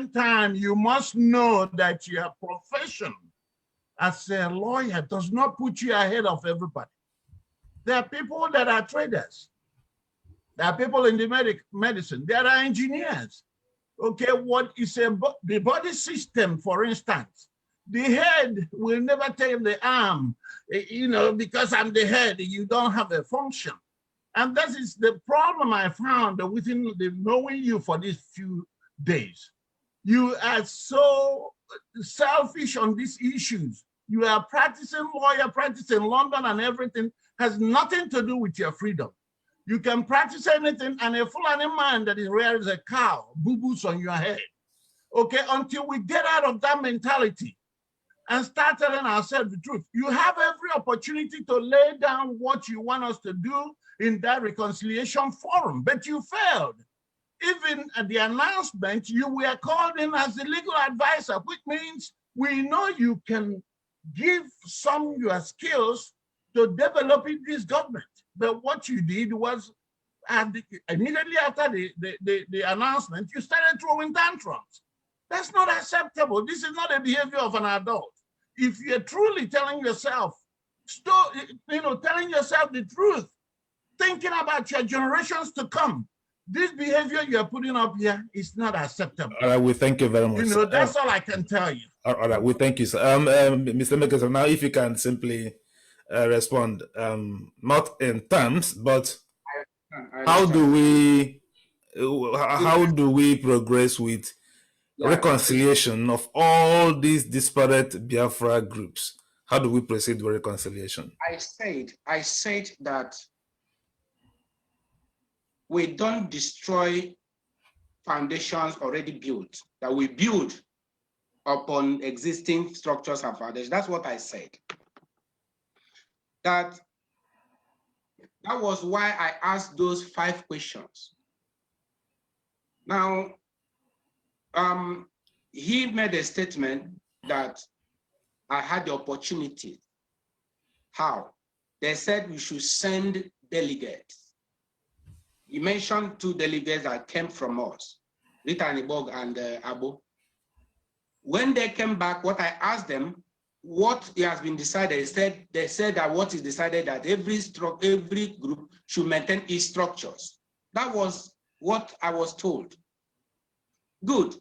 time, you must know that your profession as a lawyer does not put you ahead of everybody. There are people that are traders. There are people in the medicine. There are engineers. Okay, what is the body system, for instance? The head will never tell the arm, you know, because I'm the head, you don't have a function. And that is the problem I found within knowing you for these few days. You are so selfish on these issues. You are practicing lawyer, practicing London, and everything has nothing to do with your freedom. You can practice anything, and a Fulani man that is rare as a cow, boo-boos on your head. Okay, until we get out of that mentality and start telling ourselves the truth. You have every opportunity to lay down what you want us to do in that reconciliation forum, but you failed. Even at the announcement, you were called in as the legal advisor, which means we know you can give some of your skills to developing this government. But what you did was, immediately after the announcement, you started throwing tantrums. That's not acceptable. This is not a behavior of an adult. If you're truly telling yourself still, telling yourself the truth, thinking about your generations to come. This behavior you are putting up here is not acceptable. All right, we thank you very much. That's all I can tell you. All right, we thank you, sir. Mr. Mickelson, now if you can simply respond, not in terms, but how do we progress with reconciliation of all these disparate Biafra groups? How do we proceed with reconciliation? I said that we don't destroy foundations already built, that we build upon existing structures and foundations. That's what I said. That was why I asked those 5 questions. Now, he made a statement that I had the opportunity. How? They said we should send delegates. He mentioned 2 delegates that came from us, Rita Anibog and Abu. When they came back, what I asked them, what has been decided, they said that what is decided that every group should maintain its structures. That was what I was told. Good,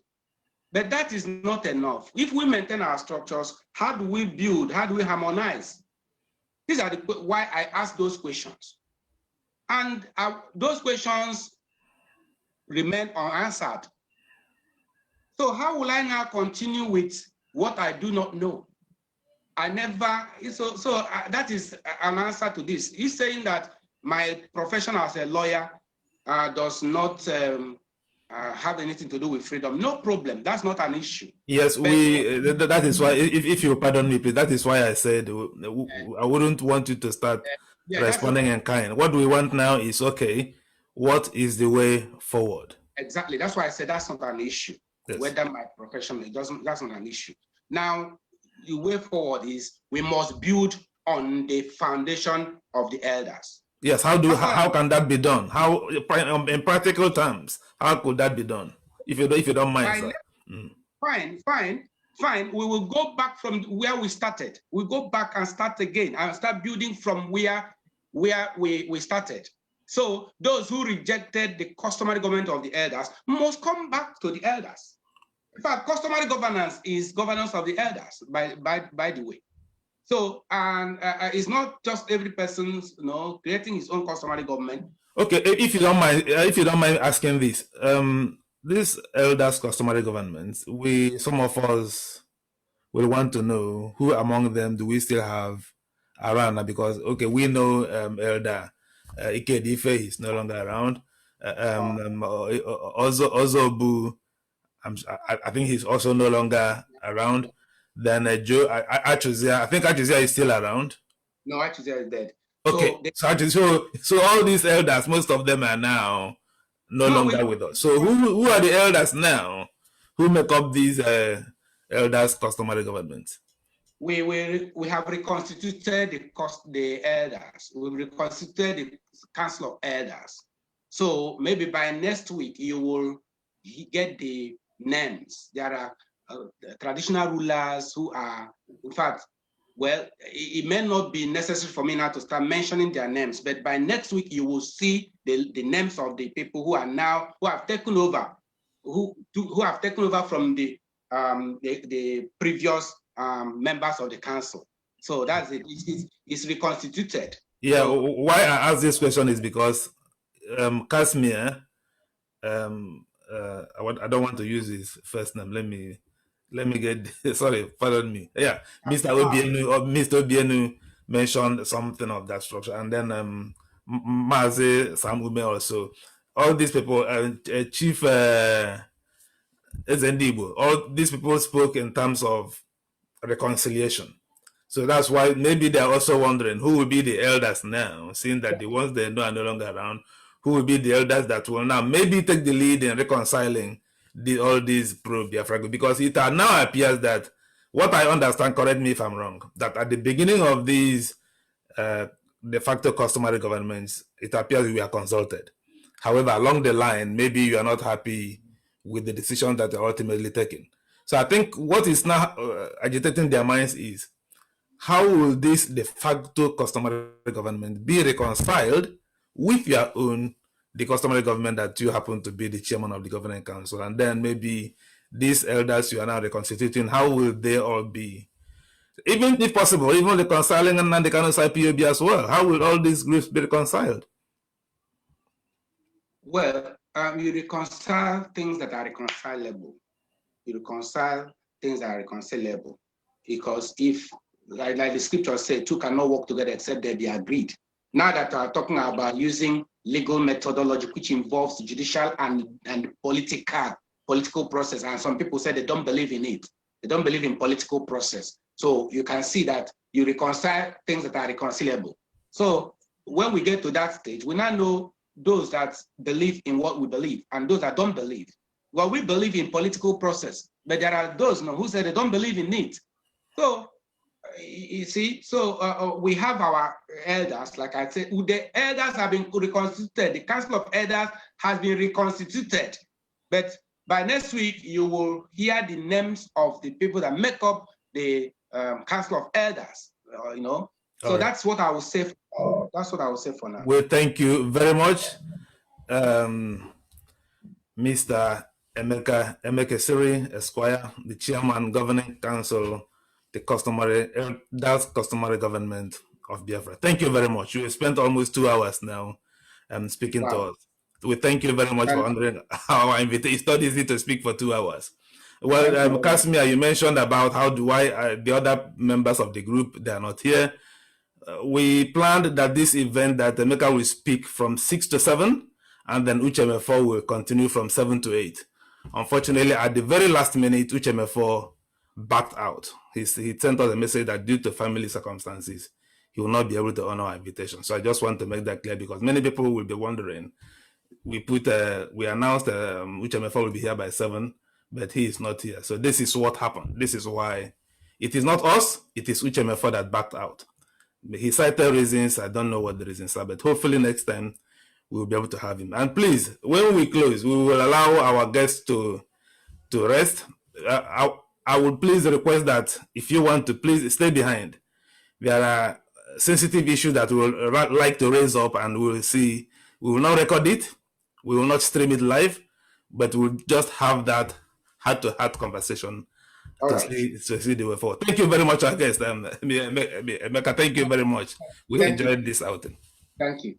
but that is not enough. If we maintain our structures, how do we build? How do we harmonize? These are why I asked those questions. And those questions remain unanswered. So how will I now continue with what I do not know? I never, that is an answer to this. He's saying that my profession as a lawyer does not have anything to do with freedom. No problem, that's not an issue. Yes, that is why, if you pardon me, please, that is why I said I wouldn't want you to start responding in kind. What we want now is, okay, what is the way forward? Exactly, that's why I said that's not an issue. Yes. Whether my profession, that's not an issue. Now, the way forward is we must build on the foundation of the elders. Yes, how can that be done? How, in practical terms, how could that be done? If you don't mind, sir. Fine. We will go back from where we started. We go back and start again and start building from where we started. So those who rejected the customary government of the elders must come back to the elders. In fact, customary governance is governance of the elders, by the way. So, and it's not just every person's, creating his own customary government. Okay, if you don't mind asking this, this elders customary governments, some of us will want to know who among them do we still have around, because okay, we know Elder Ikedife is no longer around. Ozobu, I think he's also no longer around. Then Joe Achuzia, I think Achuzia is still around. No, Achuzia is dead. Okay, so all these elders, most of them are now no longer with us. So who are the elders now who make up these elders customary governments? We have reconstituted the elders. We reconstituted the council of elders. So maybe by next week you will get the names. There are traditional rulers who are, in fact, well, it may not be necessary for me now to start mentioning their names, but by next week you will see the names of the people who have taken over, who have taken over from the previous members of the council. So that's it. It's reconstituted. Yeah. So, why I ask this question is because Casimir, I don't want to use his first name. Let me get sorry, pardon me. Yeah, Mr. Obienu mentioned something of that structure, and then Mazi Samume also. All these people, Chief Ezendibo, all these people spoke in terms of reconciliation. So that's why maybe they're also wondering who will be the elders now, seeing that the ones they know are no longer around. Who will be the elders that will now maybe take the lead in reconciling all these pro-Biafra groups? Because it now appears that, what I understand, correct me if I'm wrong, that at the beginning of these de facto customary governments, it appears we are consulted. However, along the line, maybe you are not happy with the decisions that are ultimately taken. So I think what is now agitating their minds is, how will this de facto customary government be reconciled with your own, the customary government that you happen to be the chairman of the governing council? And then maybe these elders you are now reconstituting, how will they all be? Even if possible, even reconciling and the Kano's IPOB as well. How will all these groups be reconciled? Well, you reconcile things that are reconcilable. You reconcile things that are reconcilable. Because if, like the scripture said, two cannot work together except they be agreed. Now that we're talking about using legal methodology, which involves judicial and political process, and some people say they don't believe in it. They don't believe in political process. So you can see that you reconcile things that are reconcilable. So when we get to that stage, we now know those that believe in what we believe and those that don't believe. Well, we believe in political process, but there are those who say they don't believe in it. So you see, so we have our elders, like I said, the elders have been reconstituted. The Council of Elders has been reconstituted. But by next week, you will hear the names of the people that make up the Council of Elders, you know. So right. that's what I will say. That's what I will say for now. Well, thank you very much, Mr. Emeka Asari, Esquire, the Chairman, Governing Council, the customary government of Biafra. Thank you very much. You spent almost 2 hours now speaking to us. We thank you very much for honoring our invitation. It's not easy to speak for 2 hours. Well, Casimir, you mentioned about how the other members of the group, they are not here. We planned that this event that Emeka will speak from 6 to 7, and then Uchemefo will continue from 7 to 8. Unfortunately, at the very last minute, Uchemefo backed out. He sent us a message that due to family circumstances, he will not be able to honor our invitation. So I just want to make that clear because many people will be wondering. We announced Uchemefo will be here by 7, but he is not here. So this is what happened. This is why it is not us, it is Uchemefo that backed out. He cited reasons. I don't know what the reasons are, but hopefully next time we'll be able to have him. And please, when we close, we will allow our guests to rest. I would please request that if you want to, please stay behind. There are sensitive issues that we will like to raise up, and we will see. We will not record it. We will not stream it live, but we'll just have that heart-to-heart conversation to see the way forward. Thank you very much, our guest. Emeka, thank you very much. We enjoyed this outing. Thank you.